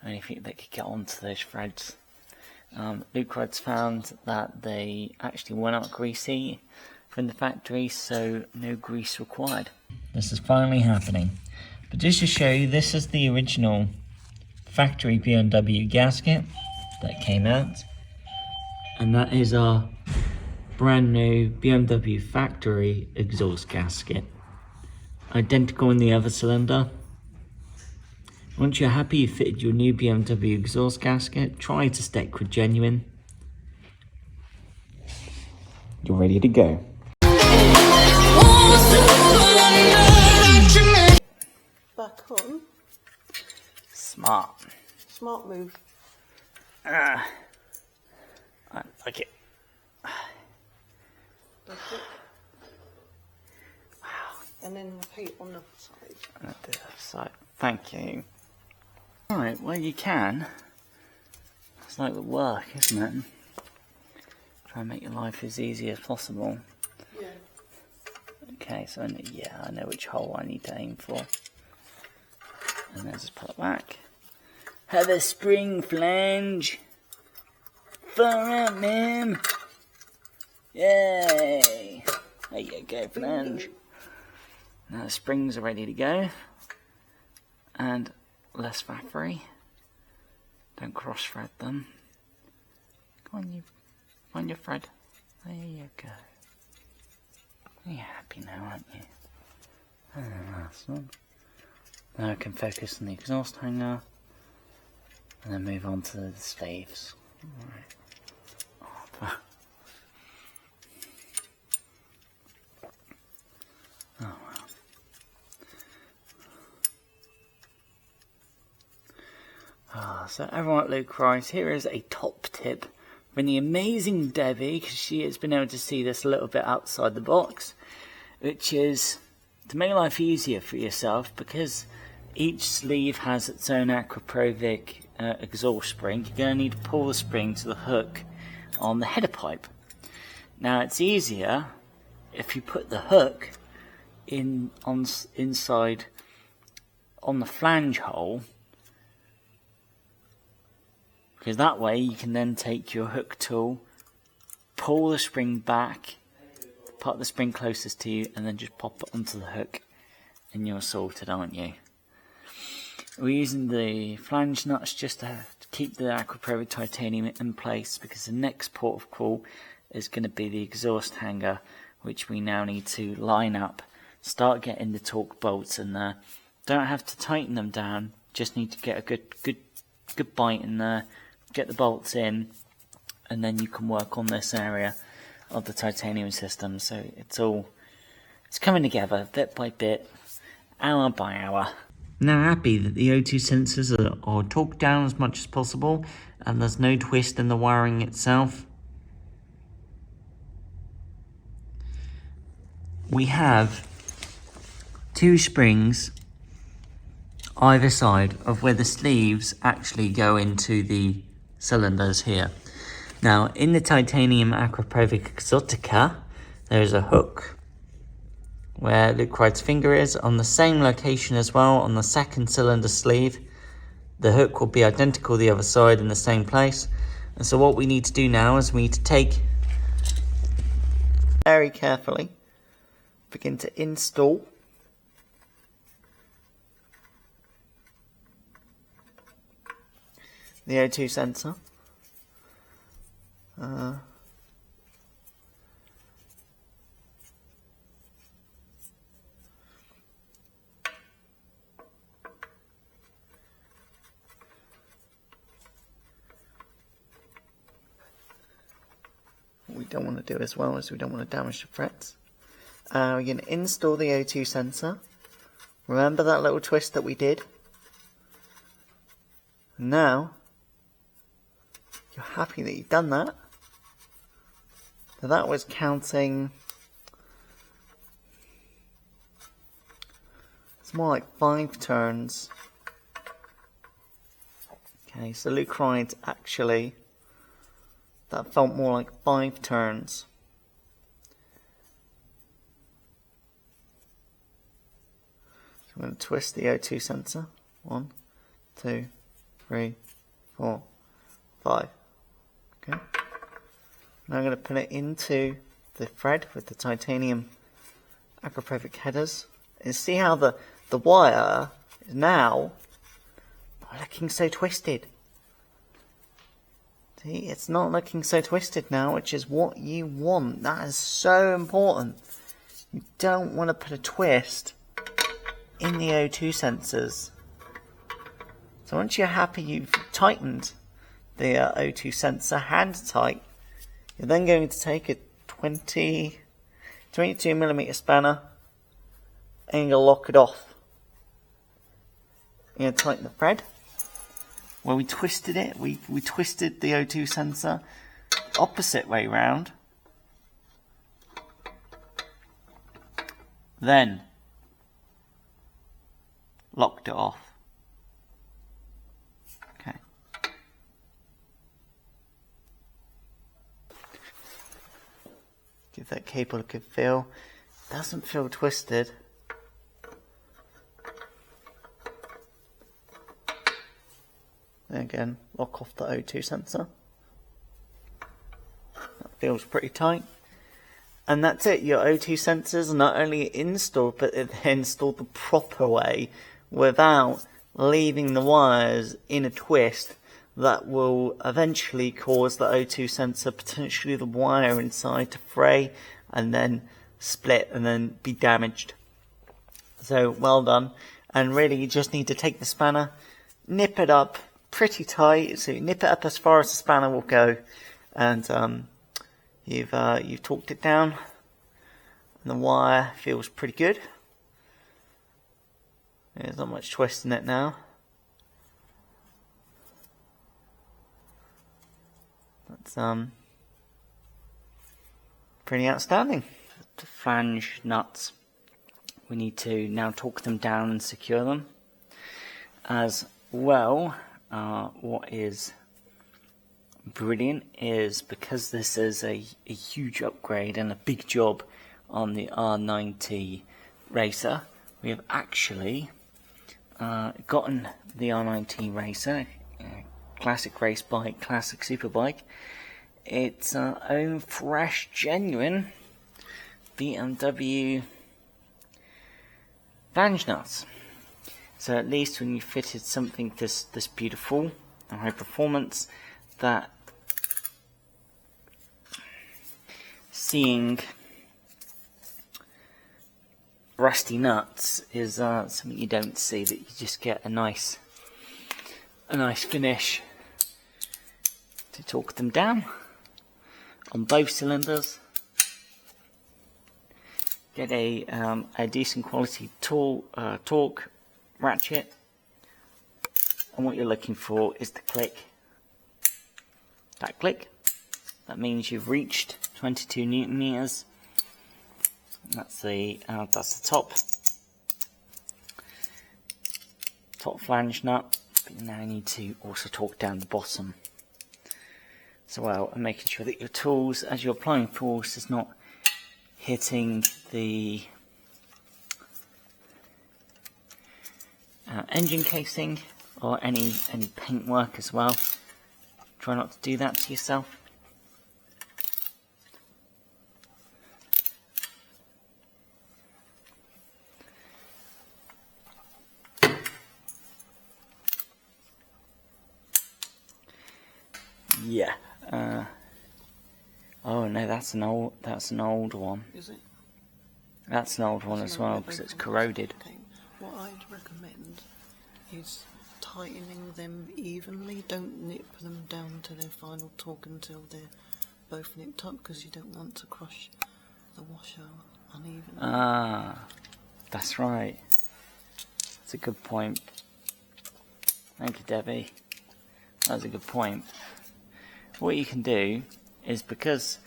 or anything that could get onto those threads. Luke Rod's found that they actually were not greasy from the factory, so no grease required. This is finally happening. But just to show you, this is the original factory BMW gasket that came out, and that is our brand new BMW factory exhaust gasket. Identical in the other cylinder. Once you're happy you fitted your new BMW exhaust gasket, try to stick with genuine. You're ready to go. Back on. Smart. Smart move. I like it. That's it. Wow. And then repeat on the side. And the other side. Thank you. Alright, well you can. It's like the work, isn't it? Try and make your life as easy as possible. Yeah. Okay, so yeah, I know which hole I need to aim for. And then just pull it back. Have a spring flange. Far out, ma'am. Yay! There you go, flange. Now the springs are ready to go. And less free. Don't cross thread them. Go on, you find your thread. There you go. You're happy now, aren't you? And then last one. Now I can focus on the exhaust hanger and then move on to the sleeves. Alright. Oh well. So everyone at Luke Rice, here is a top tip from the amazing Debbie, because she has been able to see this a little bit outside the box, which is to make life easier for yourself, because each sleeve has its own Akrapovic exhaust spring. You're going to need to pull the spring to the hook on the header pipe. Now it's easier if you put the hook inside on the flange hole, because that way you can then take your hook tool, pull the spring back, put the spring closest to you, and then just pop it onto the hook, and you're sorted, aren't you? We're using the flange nuts just to keep the Akrapovic Titanium in place, because the next port of call is going to be the exhaust hanger, which we now need to line up, start getting the torque bolts in there. Don't have to tighten them down, just need to get a good bite in there, get the bolts in, and then you can work on this area of the titanium system. So it's coming together bit by bit, hour by hour. Now happy that the O2 sensors are torqued down as much as possible, and there's no twist in the wiring itself. We have two springs either side of where the sleeves actually go into the cylinders here. Now in the titanium Akrapovic Exotica, there is a hook where Luke Wright's finger is, on the same location as well on the second cylinder sleeve. The hook will be identical the other side in the same place. And so what we need to do now is we need to take, very carefully, begin to install the O2 sensor. What we don't want to do as well is we don't want to damage the frets. We're going to install the O2 sensor. Remember that little twist that we did? Now, you're happy that you've done that. So that was counting, it's more like 5 turns. Okay, so Luke Wright actually, that felt more like 5 turns. So I'm going to twist the O2 sensor. 1, 2, 3, 4, 5. Okay. Now I'm going to put it into the thread with the titanium Akrapovic headers. And see how the wire is now not looking so twisted. See, it's not looking so twisted now, which is what you want. That is so important. You don't want to put a twist in the O2 sensors. So once you're happy you've tightened the O2 sensor hand tight, you're then going to take a 22mm spanner and you're going to lock it off. You're going to tighten the thread. Where we twisted it, we twisted the O2 sensor opposite way round. Then locked it off. Okay. Give that cable a good feel. Doesn't feel twisted. And again, lock off the O2 sensor. That feels pretty tight. And that's it, your O2 sensors are not only installed, but they're installed the proper way without leaving the wires in a twist that will eventually cause the O2 sensor, potentially the wire inside, to fray and then split and then be damaged. So well done. And really you just need to take the spanner, nip it up pretty tight, so you nip it up as far as the spanner will go, and you've torqued it down, and the wire feels pretty good. There's not much twist in it now. That's pretty outstanding. The flange nuts, we need to now torque them down and secure them as well. What is brilliant is, because this is a huge upgrade and a big job on the R9T Racer, we have actually gotten the R9T Racer, classic race bike, classic super bike, its own fresh, genuine BMW flange nuts. So at least when you fitted something this beautiful and high performance, that seeing rusty nuts is something you don't see, that you just get a nice finish to torque them down on both cylinders. Get a decent quality torque ratchet, and what you're looking for is the click. That click, that means you've reached 22 Newton meters. That's the top flange nut. But you now need to also torque down the bottom as well, and making sure that your tools, as you're applying force, is not hitting the engine casing or any paintwork as well. Try not to do that to yourself. Yeah. Oh no, that's an old one. Is it? That's an old one as well, because it's corroded. Okay. What I'd recommend is tightening them evenly. Don't nip them down to their final torque until they're both nipped up, because you don't want to crush the washer unevenly. Ah, that's right. That's a good point. Thank you, Debbie. That's a good point. What you can do is, because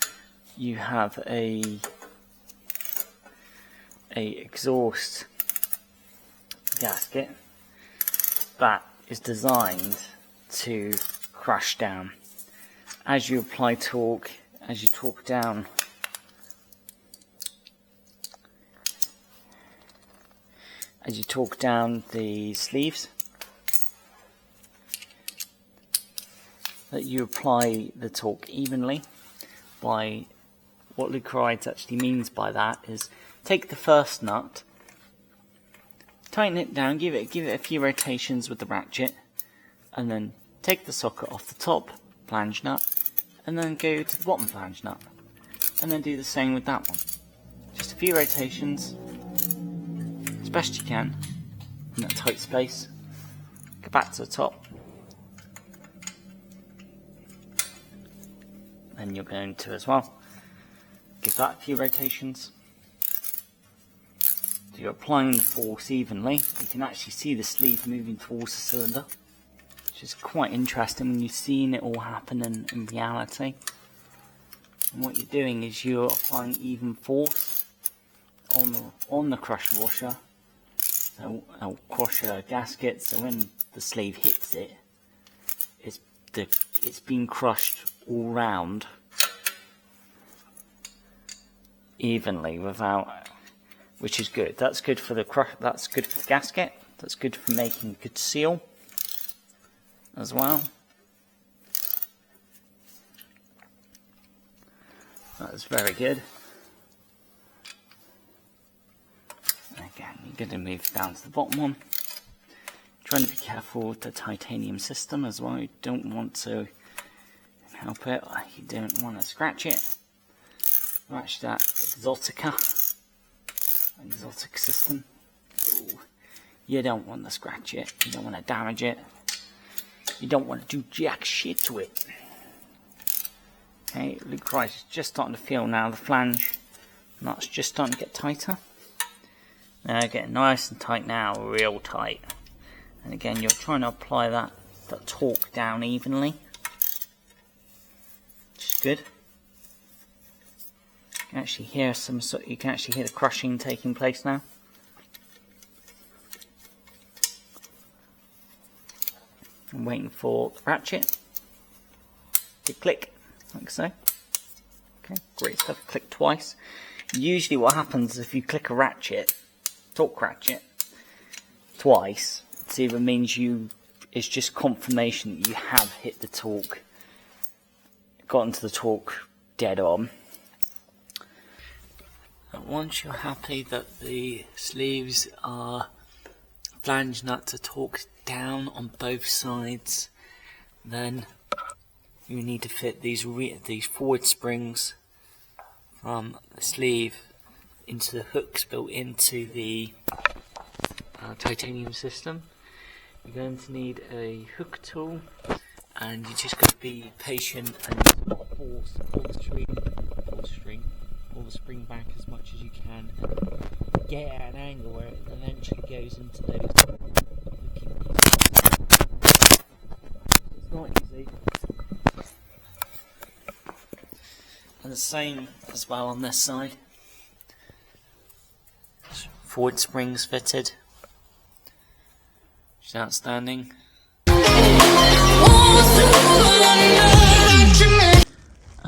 you have a exhaust gasket that is designed to crush down, as you apply torque, as you torque down the sleeves, that you apply the torque evenly. By what Luke Rides actually means by that is, take the first nut, tighten it down, give it a few rotations with the ratchet, and then take the socket off the top flange nut, and then go to the bottom flange nut, and then do the same with that one. Just a few rotations, as best you can, in that tight space. Go back to the top, and you're going to as well give that a few rotations. So you're applying the force evenly. You can actually see the sleeve moving towards the cylinder, which is quite interesting when you've seen it all happen in reality. And what you're doing is you're applying even force on the crusher washer, crusher gasket, so when the sleeve hits it, it's being crushed all round evenly without which is good. That's good for the gasket. That's good for making a good seal as well. That's very good. Again, you're going to move down to the bottom one. Trying to be careful with the titanium system as well. You don't want to help it. You don't want to scratch it. Scratch that exotic system. Ooh. You don't want to scratch it. You don't want to damage it. You don't want to do jack shit to it. Okay, Luke Christ is just starting to feel now the flange nuts just starting to get tighter. Now getting nice and tight now, real tight. And again, you're trying to apply that torque down evenly, which is good. You can actually hear the crushing taking place now. I'm waiting for the ratchet to click, like so. Okay, great stuff. Click twice. Usually, what happens if you click a ratchet, torque ratchet, twice, it either means it's just confirmation that you have hit the torque, gotten to the torque dead on. And once you're happy that the sleeves are flange nuts are torqued down on both sides, then you need to fit these forward springs from the sleeve into the hooks built into the titanium system. You're going to need a hook tool, and you just got to be patient and pull the spring back as much as you can, and get at an angle where it eventually goes into those hooking pieces. It's not easy. And the same as well on this side. Forward springs fitted, which is outstanding.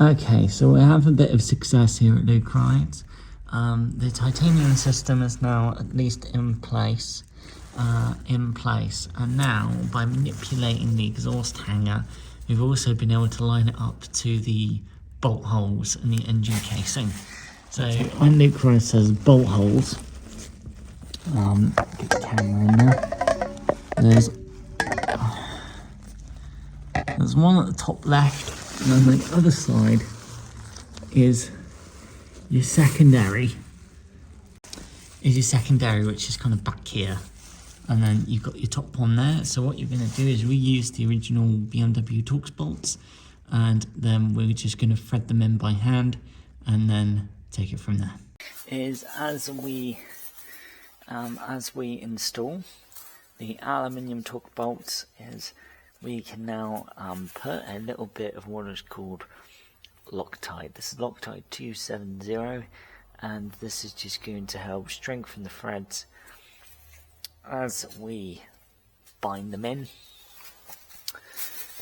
Okay, so we have a bit of success here at Luke Wright. The titanium system is now at least in place, and now by manipulating the exhaust hanger, we've also been able to line it up to the bolt holes in the engine casing. So when Luke Wright says bolt holes, get the camera in there. There's one at the top left, and then the other side is your secondary. Which is kind of back here, and then you've got your top one there. So what you're going to do is reuse the original BMW Torx bolts, and then we're just going to thread them in by hand, and then take it from there. As we install the aluminium torque bolts, we can now put a little bit of what is called Loctite. This is Loctite 270, and this is just going to help strengthen the threads as we bind them in.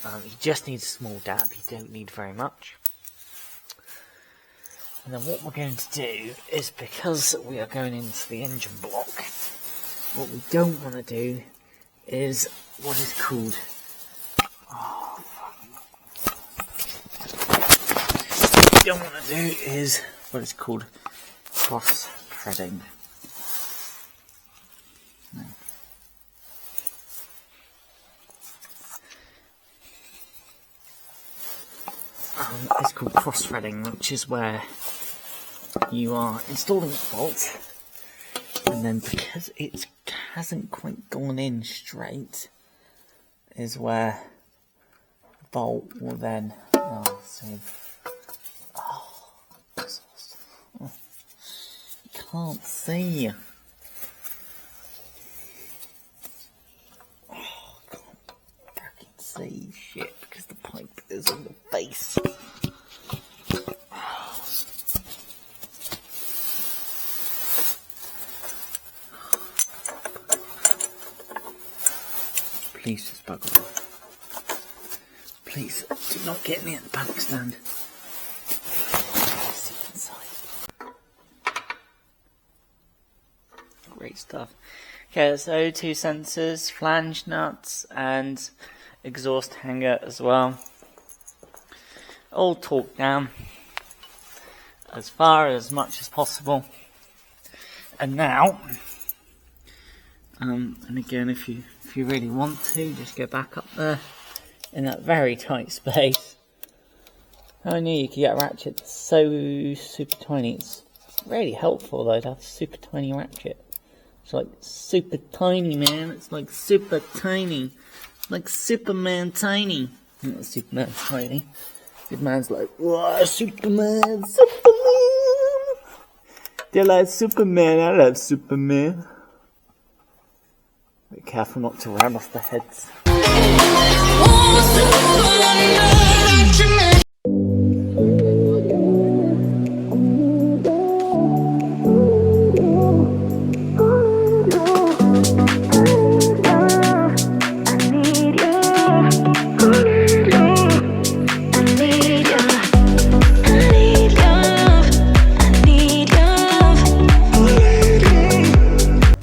You just need a small dab, you don't need very much. And then what we're going to do is, because we are going into the engine block, what we don't want to do is what is called cross threading. It's called cross threading, which is where you are installing the bolt, and then because it hasn't quite gone in straight, is where the bolt will then you can't see. I can't fucking see shit because the pipe is on the face. Please just bugger off. Please do not get me at the panic stand. See inside. great stuff. Okay, so O2 sensors, flange nuts, and exhaust hanger as well. All torqued down as far as much as possible. And now, and again, if you really want to, just go back up there in that very tight space. I knew you could get a ratchet that's so super tiny. It's really helpful though to have a super tiny ratchet. It's like super tiny, man. It's like super tiny. Like Superman tiny. Not Superman's tiny. Good man's like, whoa, Superman, Superman. Do you like Superman? I love Superman. Be careful not to ram off the heads.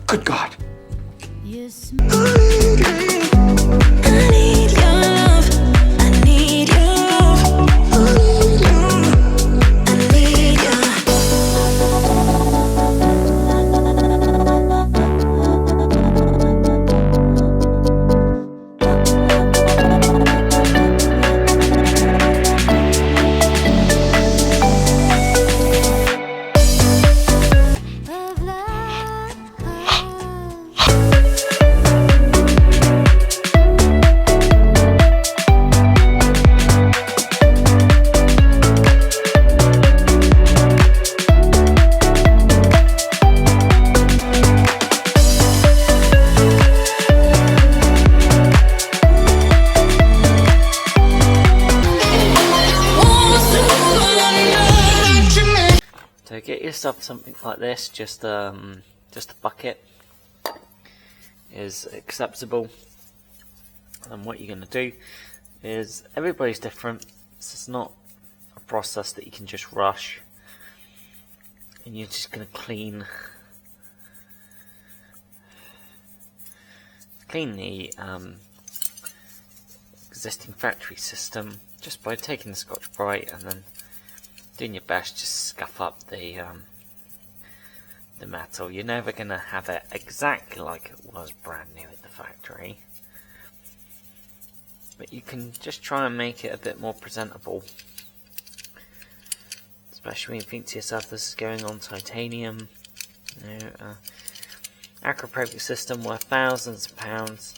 Good God. So get yourself something like this, just a bucket is acceptable. And what you're going to do is, everybody's different. This is not a process that you can just rush. And you're just going to clean the existing factory system just by taking the Scotch-Brite and then doing your best to scuff up the metal. You're never going to have it exactly like it was brand new at the factory, but you can just try and make it a bit more presentable, especially when you think to yourself this is going on titanium. You know, Akrapovic system worth thousands of pounds,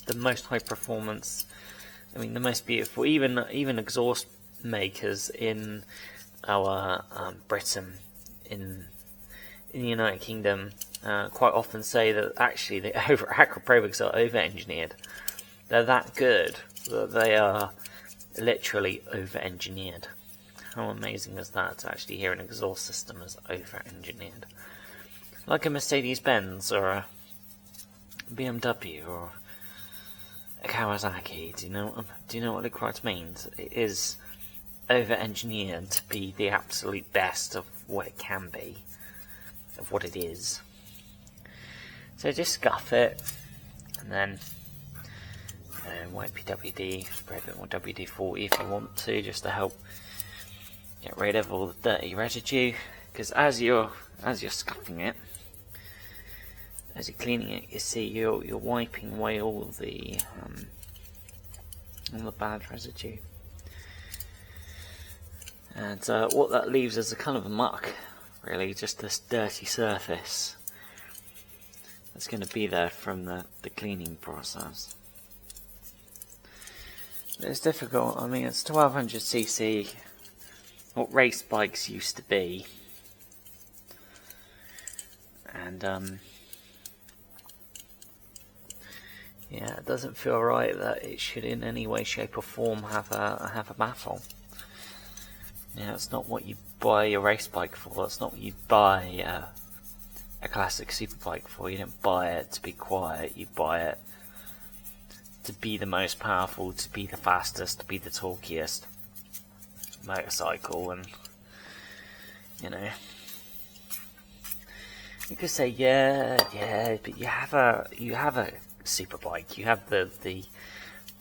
the most high performance, I mean the most beautiful, even exhaust makers in our Britain, in the United Kingdom, quite often say that actually the Akrapovics are over-engineered. They're that good that they are literally over-engineered. How amazing is that, to actually hear an exhaust system as over-engineered? Like a Mercedes-Benz or a BMW or a Kawasaki. Do you know what the quite means? It is over-engineered to be the absolute best of what it can be, of what it is. So just scuff it, and then wipe your WD, spray a bit more WD-40 if you want to, just to help get rid of all the dirty residue. Because as you're scuffing it, as you're cleaning it, you see you're wiping away all the bad residue. And what that leaves is a kind of a muck, really, just this dirty surface that's going to be there from the cleaning process. It's difficult. I mean, it's 1200cc, what race bikes used to be, and yeah, it doesn't feel right that it should in any way, shape or form have a baffle. Yeah, it's not what you buy your race bike for. It's not what you buy a classic superbike for. You don't buy it to be quiet. You buy it to be the most powerful, to be the fastest, to be the torquiest motorcycle. And you know, You could say, yeah, but you have a superbike. You have the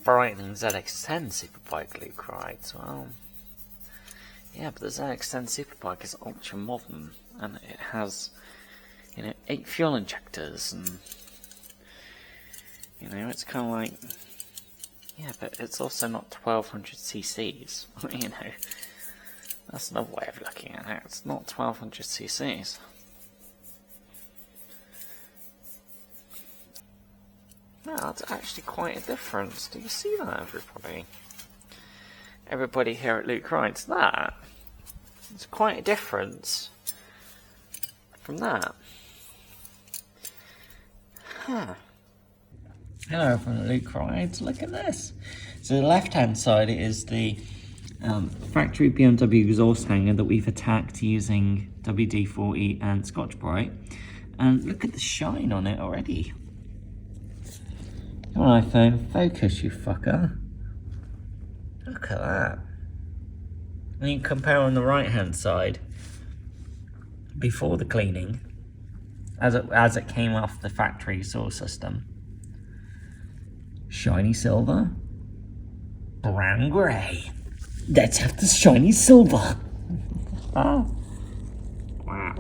frightening ZX-10 superbike, Luke, right? Well, yeah, but the ZX-10 superbike is ultra modern, and it has, 8 fuel injectors, and it's kind of like, yeah, but it's also not 1200 cc's. That's another way of looking at it. It's not 1200 cc's. No, that's actually quite a difference. Do you see that, everybody? Everybody here at Luke Rides, that. It's quite a difference from that. Huh. Hello everyone at Luke Rides, look at this. So the left hand side is the factory BMW exhaust hanger that we've attacked using WD-40 and Scotch-Brite. And look at the shine on it already. Come on iPhone, focus you fucker. Look at that. And you compare on the right hand side, before the cleaning, as it came off the factory exhaust system. Shiny silver, brown grey. Let's have the shiny silver. Ah. Wow.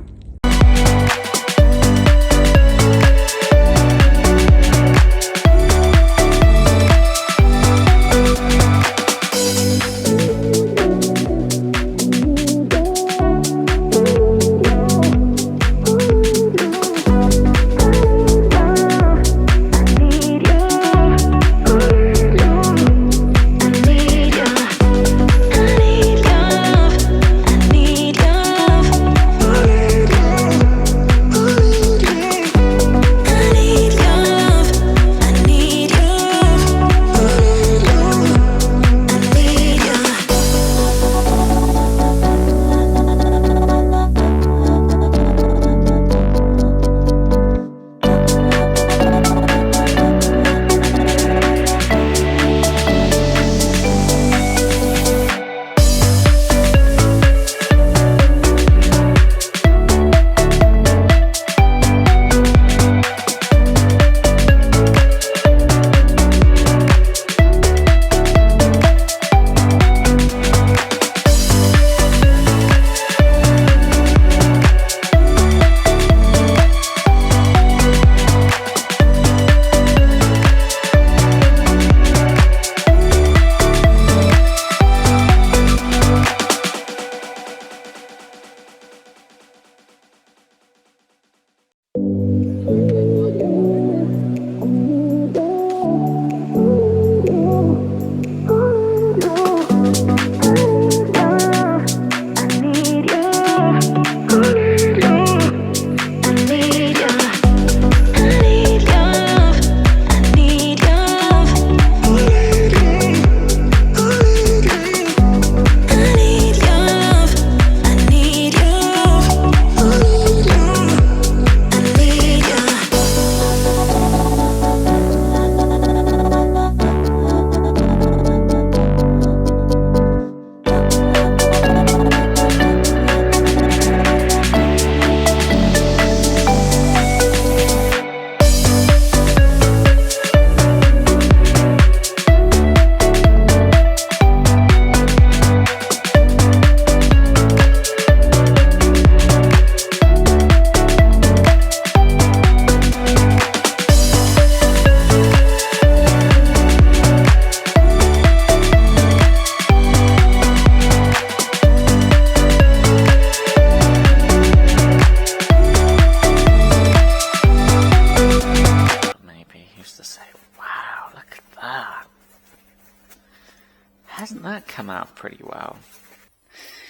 Hasn't that come out pretty well?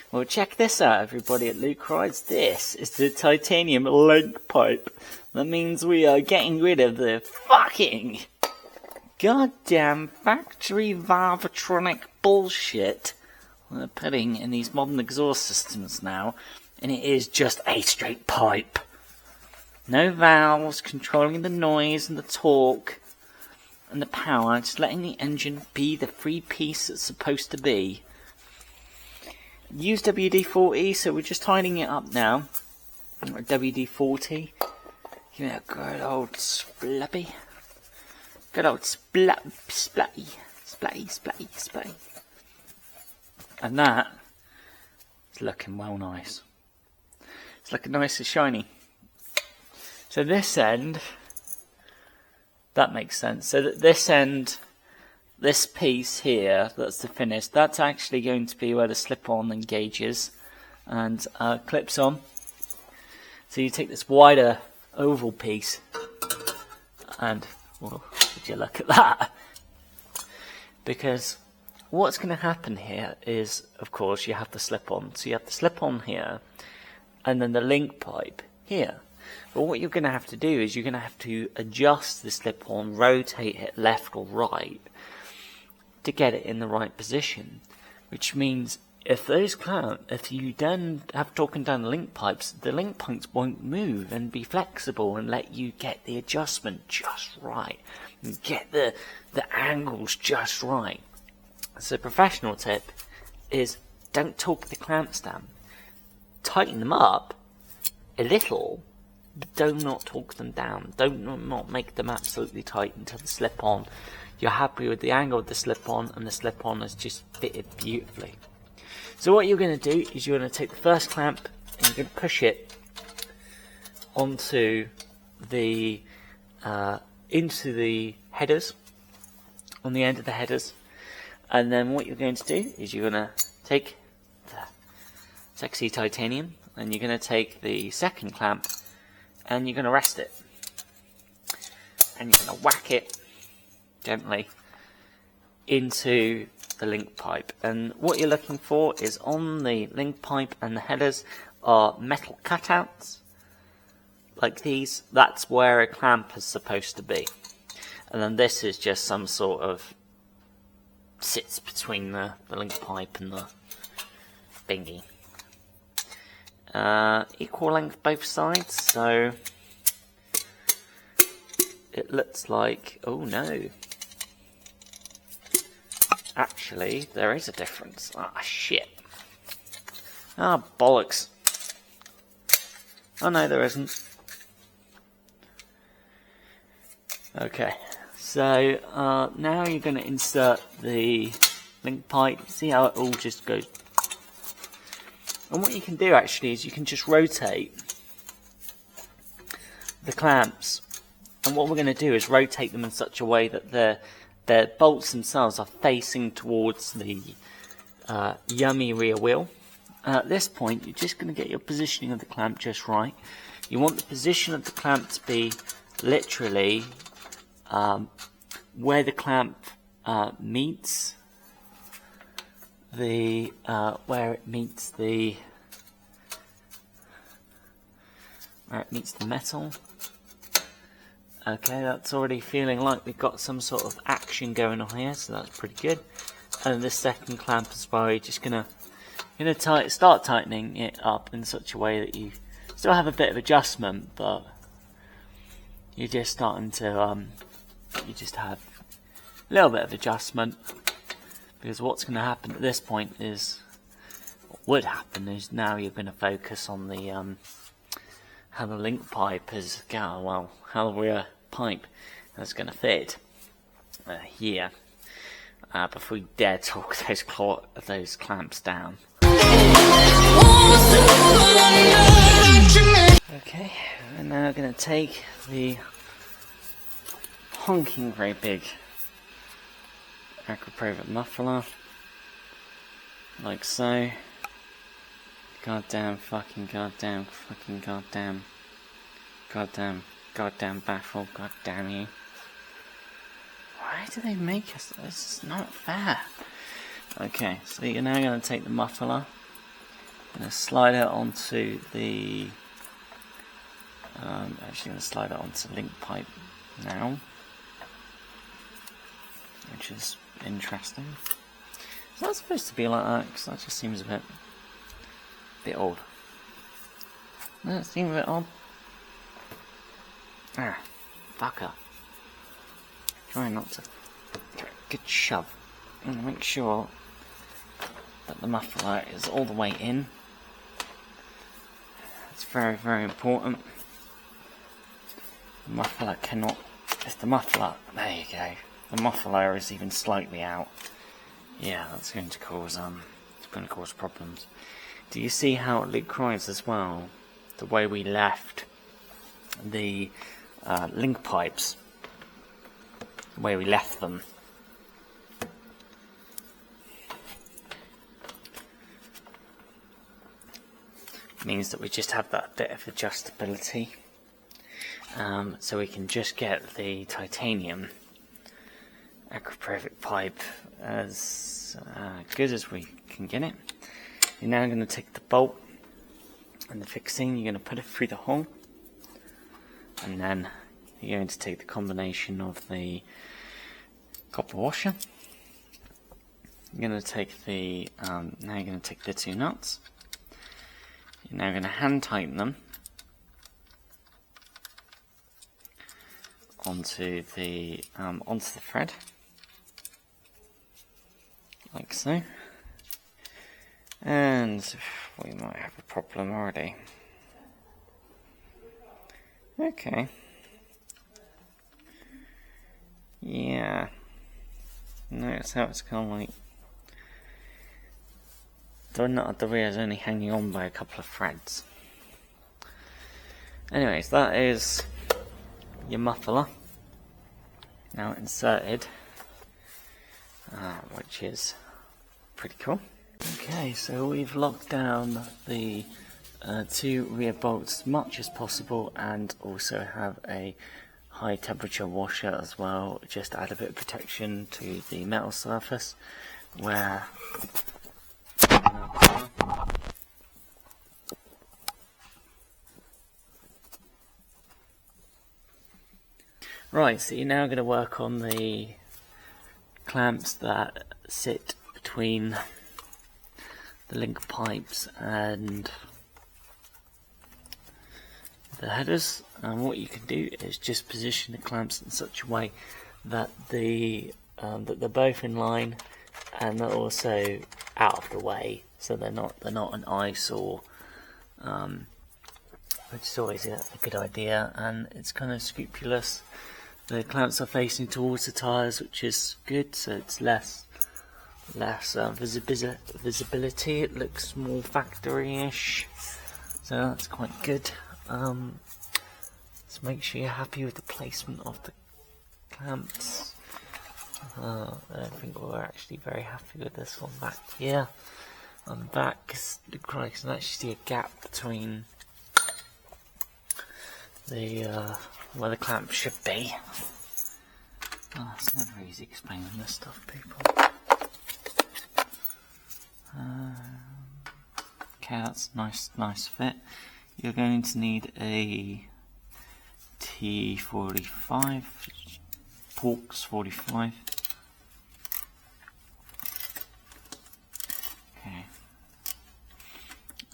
Well, check this out, everybody at Luke Rides. This is the titanium link pipe. That means we are getting rid of the fucking goddamn factory valvetronic bullshit they're putting in these modern exhaust systems now, and it is just a straight pipe. No valves controlling the noise and the torque and the power, just letting the engine be the free piece it's supposed to be. Use WD-40, so we're just tidying it up now. WD-40. Give it a good old splappy. Good old splatty. And that is looking well nice. It's looking nice and shiny. So this end, that makes sense. So that this end, this piece here, that's the finish, that's actually going to be where the slip-on engages and clips on. So you take this wider oval piece and, well, would you look at that? Because what's going to happen here is, of course, you have the slip-on. So you have the slip-on here and then the link pipe here. But what you're going to have to do is you're going to have to adjust the slip-on, rotate it left or right to get it in the right position. Which means if you then have talking down the link pipes won't move and be flexible and let you get the adjustment just right and get the angles just right. So a professional tip is don't torque the clamps down. Tighten them up a little, but do not torque them down. Don't not make them absolutely tight until the slip-on. You're happy with the angle of the slip-on and the slip-on is just fitted beautifully. So what you're going to do is you're going to take the first clamp and you're going to push it onto the into the headers, on the end of the headers, and then what you're going to do is you're going to take the sexy titanium and you're going to take the second clamp and you're going to rest it and you're going to whack it gently into the link pipe. And what you're looking for is on the link pipe and the headers are metal cutouts like these. That's where a clamp is supposed to be, and then this is just some sort of sits between the link pipe and the thingy. Equal length both sides, so it looks like, oh no, actually there is a difference. Ah, shit. Ah, bollocks. Oh no, there isn't. Okay, so now you're going to insert the link pipe. See how it all just goes. And what you can do actually is you can just rotate the clamps. And what we're going to do is rotate them in such a way that the bolts themselves are facing towards the yummy rear wheel. At this point, you're just going to get your positioning of the clamp just right. You want the position of the clamp to be literally where the clamp meets the metal. Okay, that's already feeling like we've got some sort of action going on here, so that's pretty good. And the second clamp as well, you're just gonna start tightening it up in such a way that you still have a bit of adjustment, but you're just starting to you just have a little bit of adjustment, because what's going to happen at this point is, what would happen is, now you're going to focus on the how the link pipe is, how the rear pipe is going to fit here before you dare torque those clamps down. Okay, we're now going to take the honking very big Akrapovic muffler, like so. Goddamn baffle, goddamn you. Why do they make us? This is not fair. Okay, so you're now going to take the muffler, going to slide it onto the actually going to slide it onto the link pipe now, which is interesting. It's not supposed to be like that, because that just seems a bit odd. Doesn't it seem a bit odd? Ah, fucker. Try not to. Good shove. And make sure that the muffler is all the way in. It's very, very important. The muffler cannot, if the muffler, there you go, the muffler is even slightly out, yeah, that's going to cause problems. Do you see how it leak rides as well? The way we left the link pipes, the way we left them. Means that we just have that bit of adjustability, so we can just get the titanium Akrapovic pipe as good as we can get it. You're now going to take the bolt and the fixing, you're going to put it through the hole, and then you're going to take the combination of the copper washer. You're going to take the now you're going to take the two nuts. You're now going to hand tighten them onto the thread, like so. And we might have a problem already. Okay. Yeah. Notice how it's kind of like the nut at the rear is only hanging on by a couple of threads. Anyways, that is your muffler now inserted, which is pretty cool. Okay, so we've locked down the two rear bolts as much as possible, and also have a high temperature washer as well, just to add a bit of protection to the metal surface where right, so you're now going to work on the clamps that sit between the link pipes and the headers. And what you can do is just position the clamps in such a way that that they're both in line and they're also out of the way, so they're not an eyesore, which is always a good idea. And it's kind of scrupulous. The clamps are facing towards the tyres, which is good, so it's less visibility. It looks more factory-ish, so that's quite good. So make sure you're happy with the placement of the clamps. I don't think we're actually very happy with this one back here. On the back, because you can actually see a gap between the where the clamp should be. Oh, it's never easy explaining this stuff, people. Okay, that's nice fit. You're going to need a T45, Porks 45. Okay.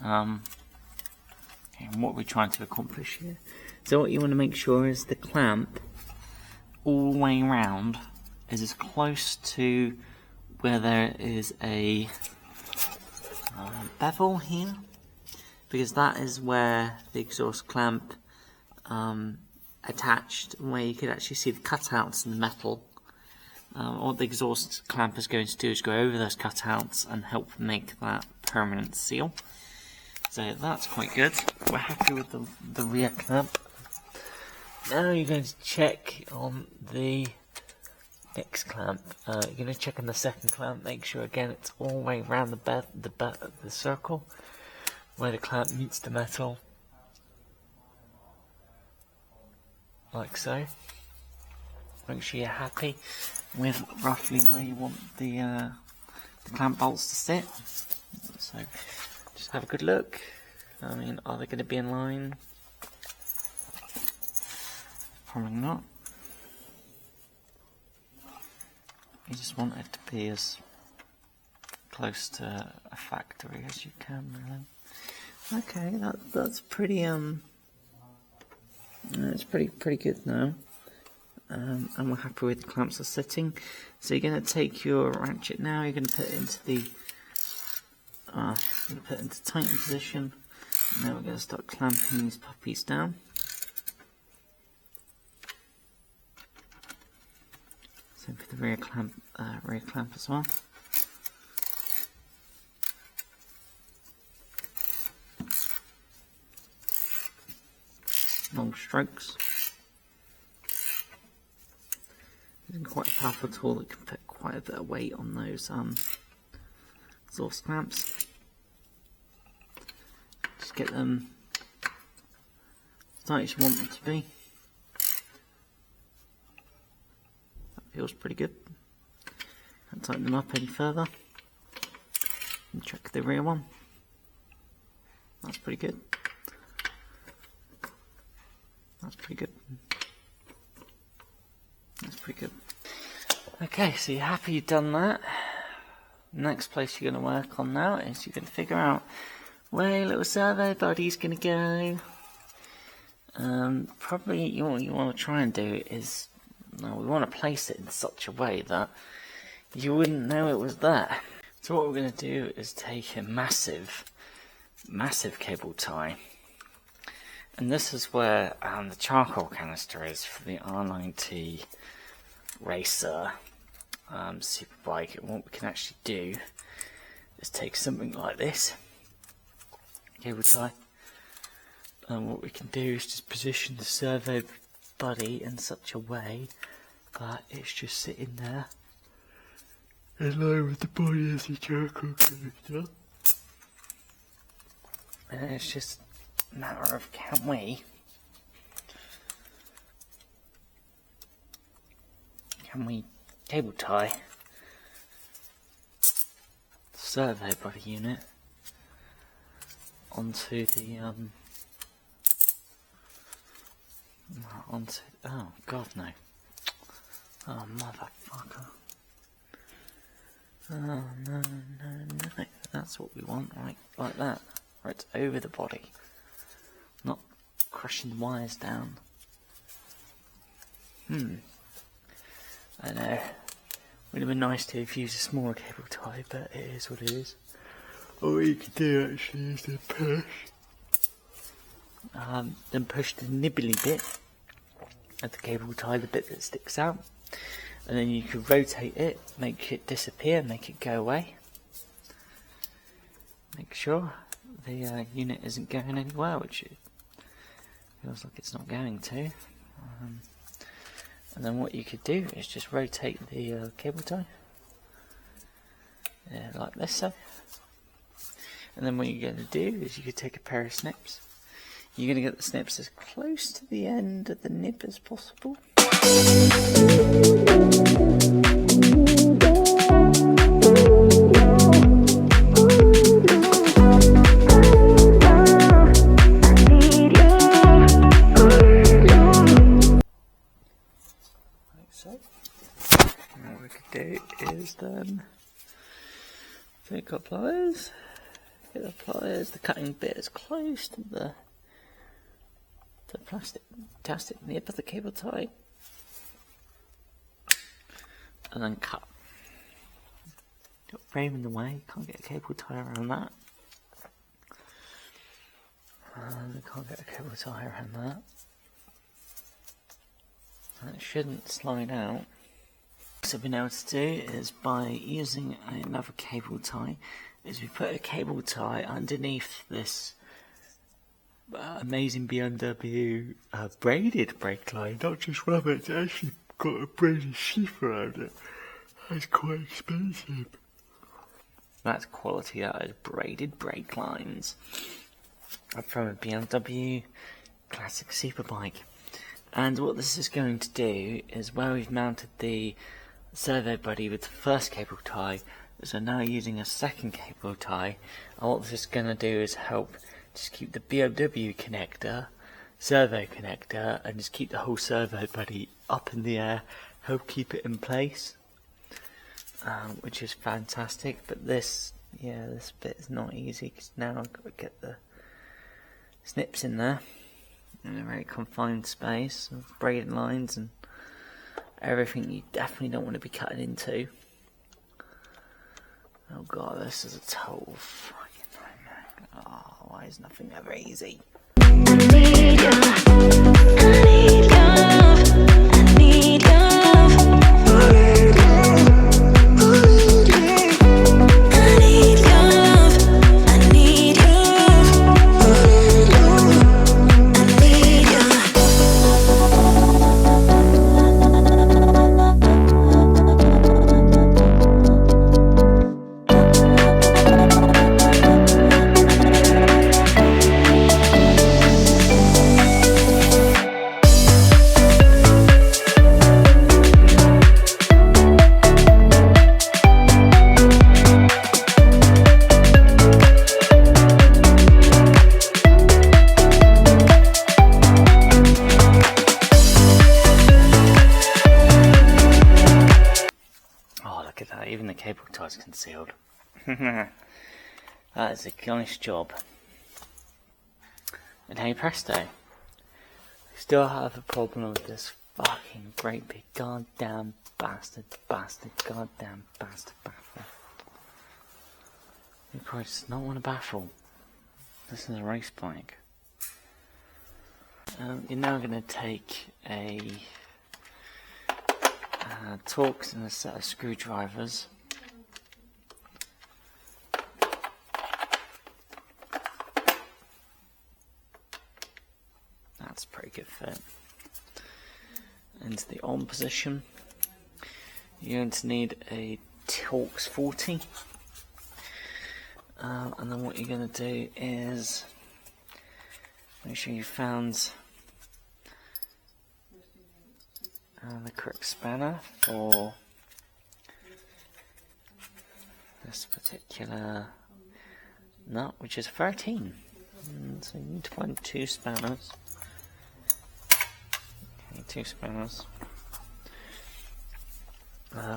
Okay, and what we're trying to accomplish here. So what you want to make sure is the clamp all the way around is as close to where there is a bevel here, because that is where the exhaust clamp attached, where you could actually see the cutouts in the metal. What the exhaust clamp is going to do is go over those cutouts and help make that permanent seal. So that's quite good. We're happy with the rear clamp. Now you're going to check on the next clamp. You're going to check on the second clamp. Make sure again it's all the way around the circle where the clamp meets the metal, like so. Make sure you're happy with roughly where you want the clamp bolts to sit. So just have a good look. I mean, are they going to be in line? Probably not. You just want it to be as close to a factory as you can, really. Okay, that's pretty it's pretty good now. And we're happy with the clamps are sitting. So you're going to take your ratchet now. You're going to put it into the tighten position. Now we're going to start clamping these puppies down. Same for the rear clamp as well. Long strokes. It's quite a powerful tool that can put quite a bit of weight on those exhaust clamps. Just get them as tight as you want them to be. That feels pretty good. Can't tighten them up any further. And check the rear one. That's pretty good. That's pretty good. That's pretty good. Okay, so you're happy you've done that. Next place you're going to work on now is you're going to figure out where your little servo body's going to go. Probably what you want to try and do is, no, we want to place it in such a way that you wouldn't know it was there. So what we're going to do is take a massive cable tie. And this is where the charcoal canister is for the R NineT Racer superbike. And what we can actually do is take something like this cable tie, and what we can do is just position the servo body in such a way that it's just sitting there in line with the body of the charcoal canister. And it's just matter of can we cable tie the servo body unit onto the oh god no, oh motherfucker, oh no, that's what we want, right, like that, where it's over the body, not crushing the wires down. I know, would have been nice to have used a smaller cable tie, but it is what it is. All you can do actually is then push the nibbly bit of the cable tie, the bit that sticks out, and then you can rotate it, make it disappear, make it go away. Make sure the unit isn't going anywhere, which it feels like it's not going to. And then what you could do is just rotate the cable tie like this, so. And then what you're going to do is you could take a pair of snips. You're going to get the snips as close to the end of the nib as possible. Is then take our pliers, get the pliers, the cutting bit as close to the plastic nib of the cable tie, and then cut. Got frame in the way, can't get a cable tie around that. Can't get a cable tie around that. And it shouldn't slide out. So what we've been able to do is, by using another cable tie, is we put a cable tie underneath this amazing BMW braided brake line. Not just rubber, it's actually got a braided sheath around it. That's quite expensive. That's quality, that is braided brake lines. From a BMW classic superbike. And what this is going to do is, where we've mounted the servo body with the first cable tie, so now using a second cable tie, and what this is going to do is help just keep the BMW connector, servo connector, and just keep the whole servo body up in the air, help keep it in place, which is fantastic. But this bit is not easy, because now I've got to get the snips in there in a very confined space with braided lines and everything you definitely don't want to be cutting into. Oh god, this is a total fucking nightmare. Oh, why is nothing ever easy? Even the cable tie's concealed. That is a honest job. And hey presto, we still have a problem with this fucking great big goddamn bastard goddamn bastard baffle. You probably does not want a baffle. This is a race bike. You're now going to take a Torx and a set of screwdrivers. That's a pretty good fit. Into the on position, you're going to need a Torx 40. And then what you're going to do is make sure you found the correct spanner for this particular nut, which is 13. So you need to find 2 spanners. Okay, 2 spanners.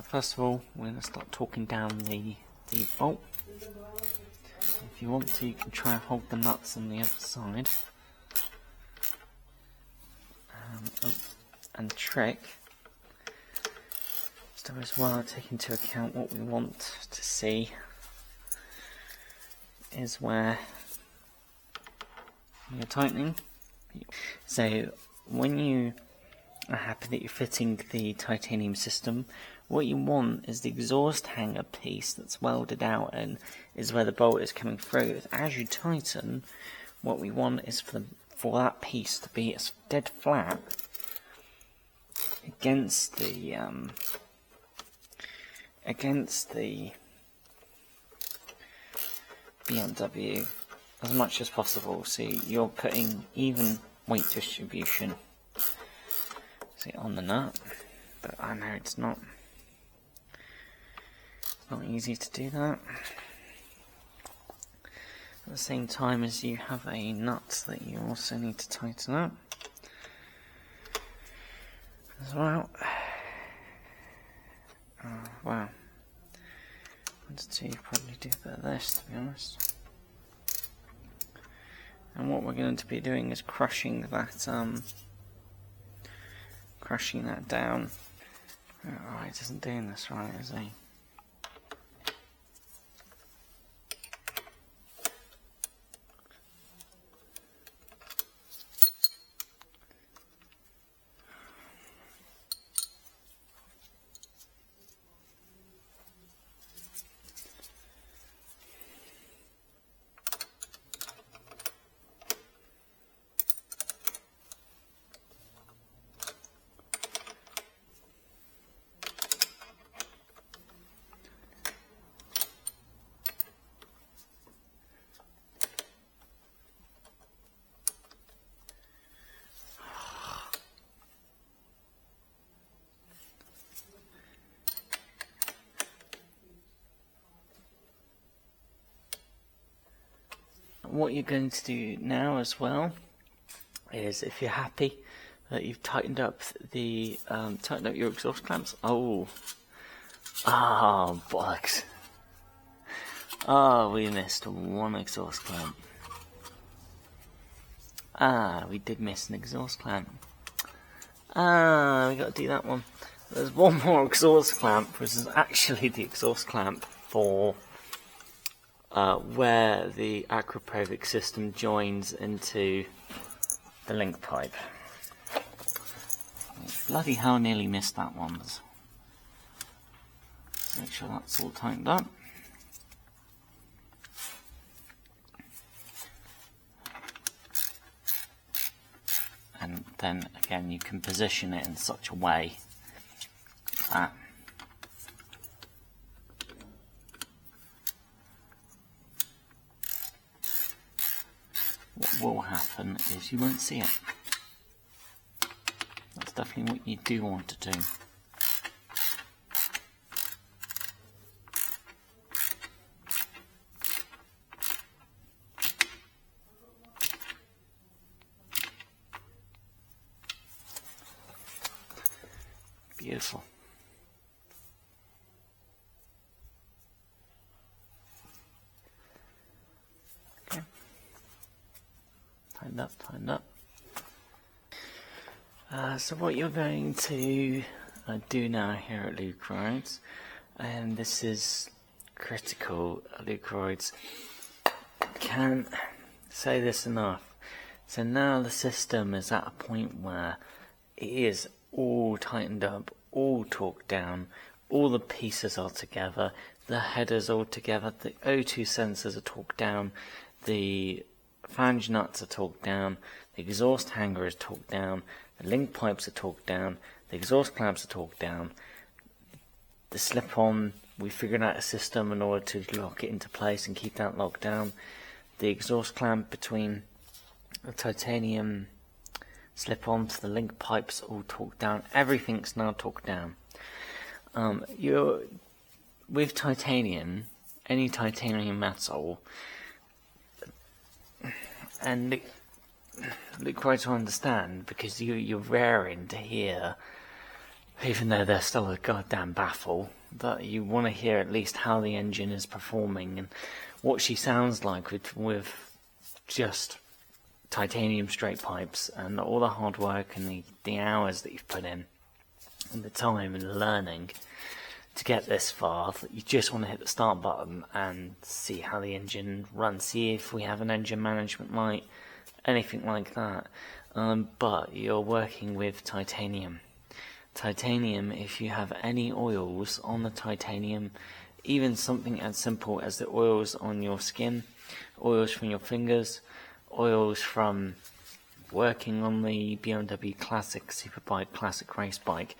First of all, we're going to start talking down the bolt. If you want to, you can try and hold the nuts on the other side. And the trick is to as well take into account what we want to see is where you're tightening. So when you are happy that you're fitting the titanium system, what you want is the exhaust hanger piece that's welded out and is where the bolt is coming through. As you tighten, what we want is for that piece to be as dead flat against the BMW as much as possible. So you're putting even weight distribution, see, on the nut, but I know it's not easy to do that. At the same time as you have a nut that you also need to tighten up as well. Wow. Let's see, probably do a bit of this, to be honest. And what we're going to be doing is crushing that down. Oh, it isn't doing this right, is he? What you're going to do now as well is, if you're happy that you've tightened up your exhaust clamps. Oh, bollocks! We missed one exhaust clamp. We did miss an exhaust clamp. We got to do that one. There's one more exhaust clamp, which is actually the exhaust clamp for where the Akrapovic system joins into the link pipe. Bloody hell, nearly missed that one. Make sure that's all tightened up. And then again you can position it in such a way that what will happen is you won't see it. That's definitely what you do want to do. Beautiful. Okay. Tighten up, tighten up. So what you're going to do now here at Lucroids, and this is critical, Lucroids, can't say this enough. So now the system is at a point where it is all tightened up, all torqued down, all the pieces are together, the headers all together, the O2 sensors are torqued down, the flange nuts are torqued down, the exhaust hanger is torqued down, the link pipes are torqued down, the exhaust clamps are torqued down, the slip-on, we figured out a system in order to lock it into place and keep that locked down, the exhaust clamp between the titanium slip-on to the link pipes all torqued down, everything's now torqued down. With titanium, any titanium metal, and look quite to understand, because you're raring to hear, even though they're still a goddamn baffle, that you want to hear at least how the engine is performing and what she sounds like with just titanium straight pipes, and all the hard work and the hours that you've put in and the time and the learning to get this far. You just want to hit the start button and see how the engine runs, see if we have an engine management light, anything like that. But you're working with titanium. Titanium, if you have any oils on the titanium, even something as simple as the oils on your skin, oils from your fingers, oils from working on the BMW Classic Superbike Classic Race Bike,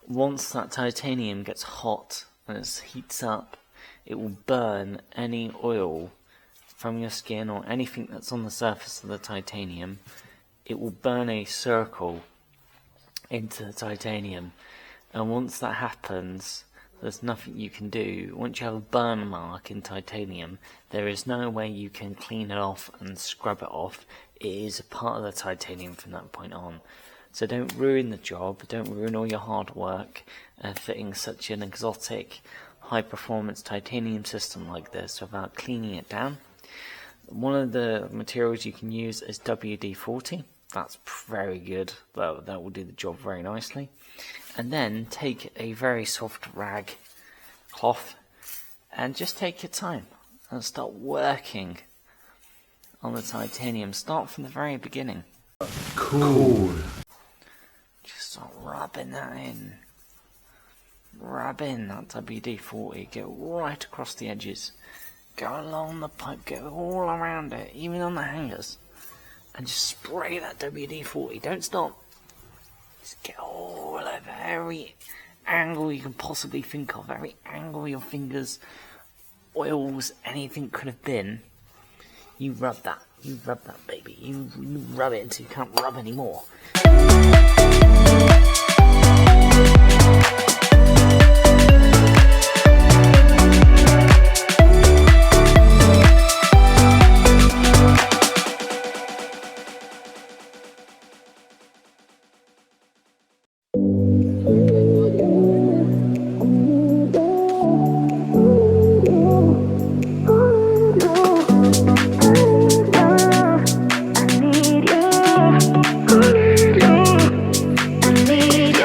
once that titanium gets hot and it heats up, it will burn any oil from your skin or anything that's on the surface of the titanium. It will burn a circle into the titanium, and once that happens, there's nothing you can do. Once you have a burn mark in titanium, there is no way you can clean it off and scrub it off. It is a part of the titanium from that point on. So don't ruin the job, don't ruin all your hard work fitting such an exotic, high-performance titanium system like this without cleaning it down. One of the materials you can use is WD-40. That's very good, that will do the job very nicely. And then take a very soft rag, cloth, and just take your time and start working on the titanium. Start from the very beginning. Cool. Just start rubbing that in. Rub in that WD-40, get right across the edges, go along the pipe, go all around it, even on the hangers, and just spray that WD-40. Don't stop. Just get all over every angle you can possibly think of, every angle your fingers, oils, anything could have been. You rub that baby. You rub it until you can't rub anymore. I need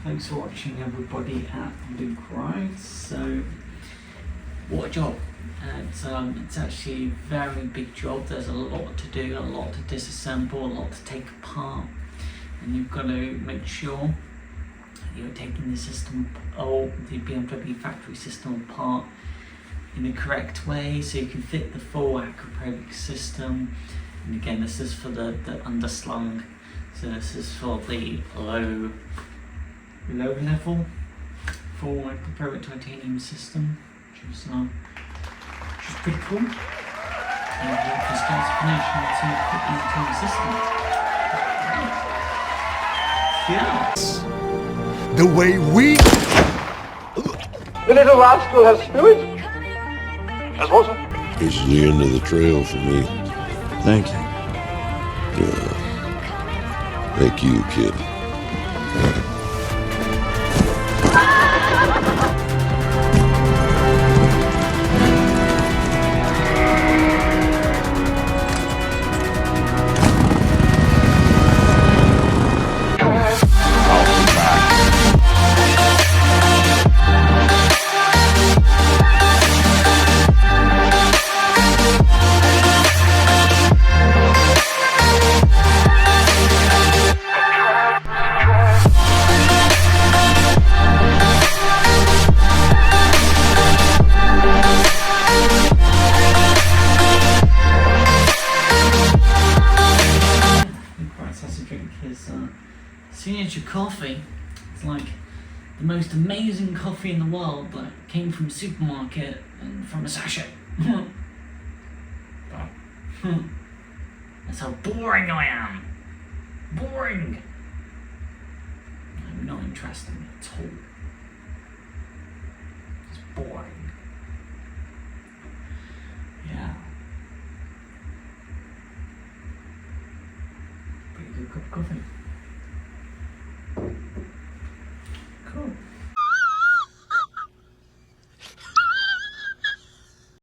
Thanks for watching, everybody, at Luke Rides. So, what a job. It's actually a very big job. There's a lot to do, a lot to disassemble, a lot to take apart, and you've got to make sure you're taking the system, the BMW factory system apart in the correct way so you can fit the full Akrapovic system. And again, this is for the underslung, so this is for the low level full Akrapovic Titanium system, which is pretty cool. And from start to finish, to put into the system. Yeah. The way we... The little rascal has spirit. Has water. This is the end of the trail for me. Thank you. Yeah. Thank you, kid. As soon as your coffee, it's like the most amazing coffee in the world that came from a supermarket and from a sachet. That's how boring I am. Boring. I'm not interesting at all. It's boring. Yeah. Pretty good cup of coffee.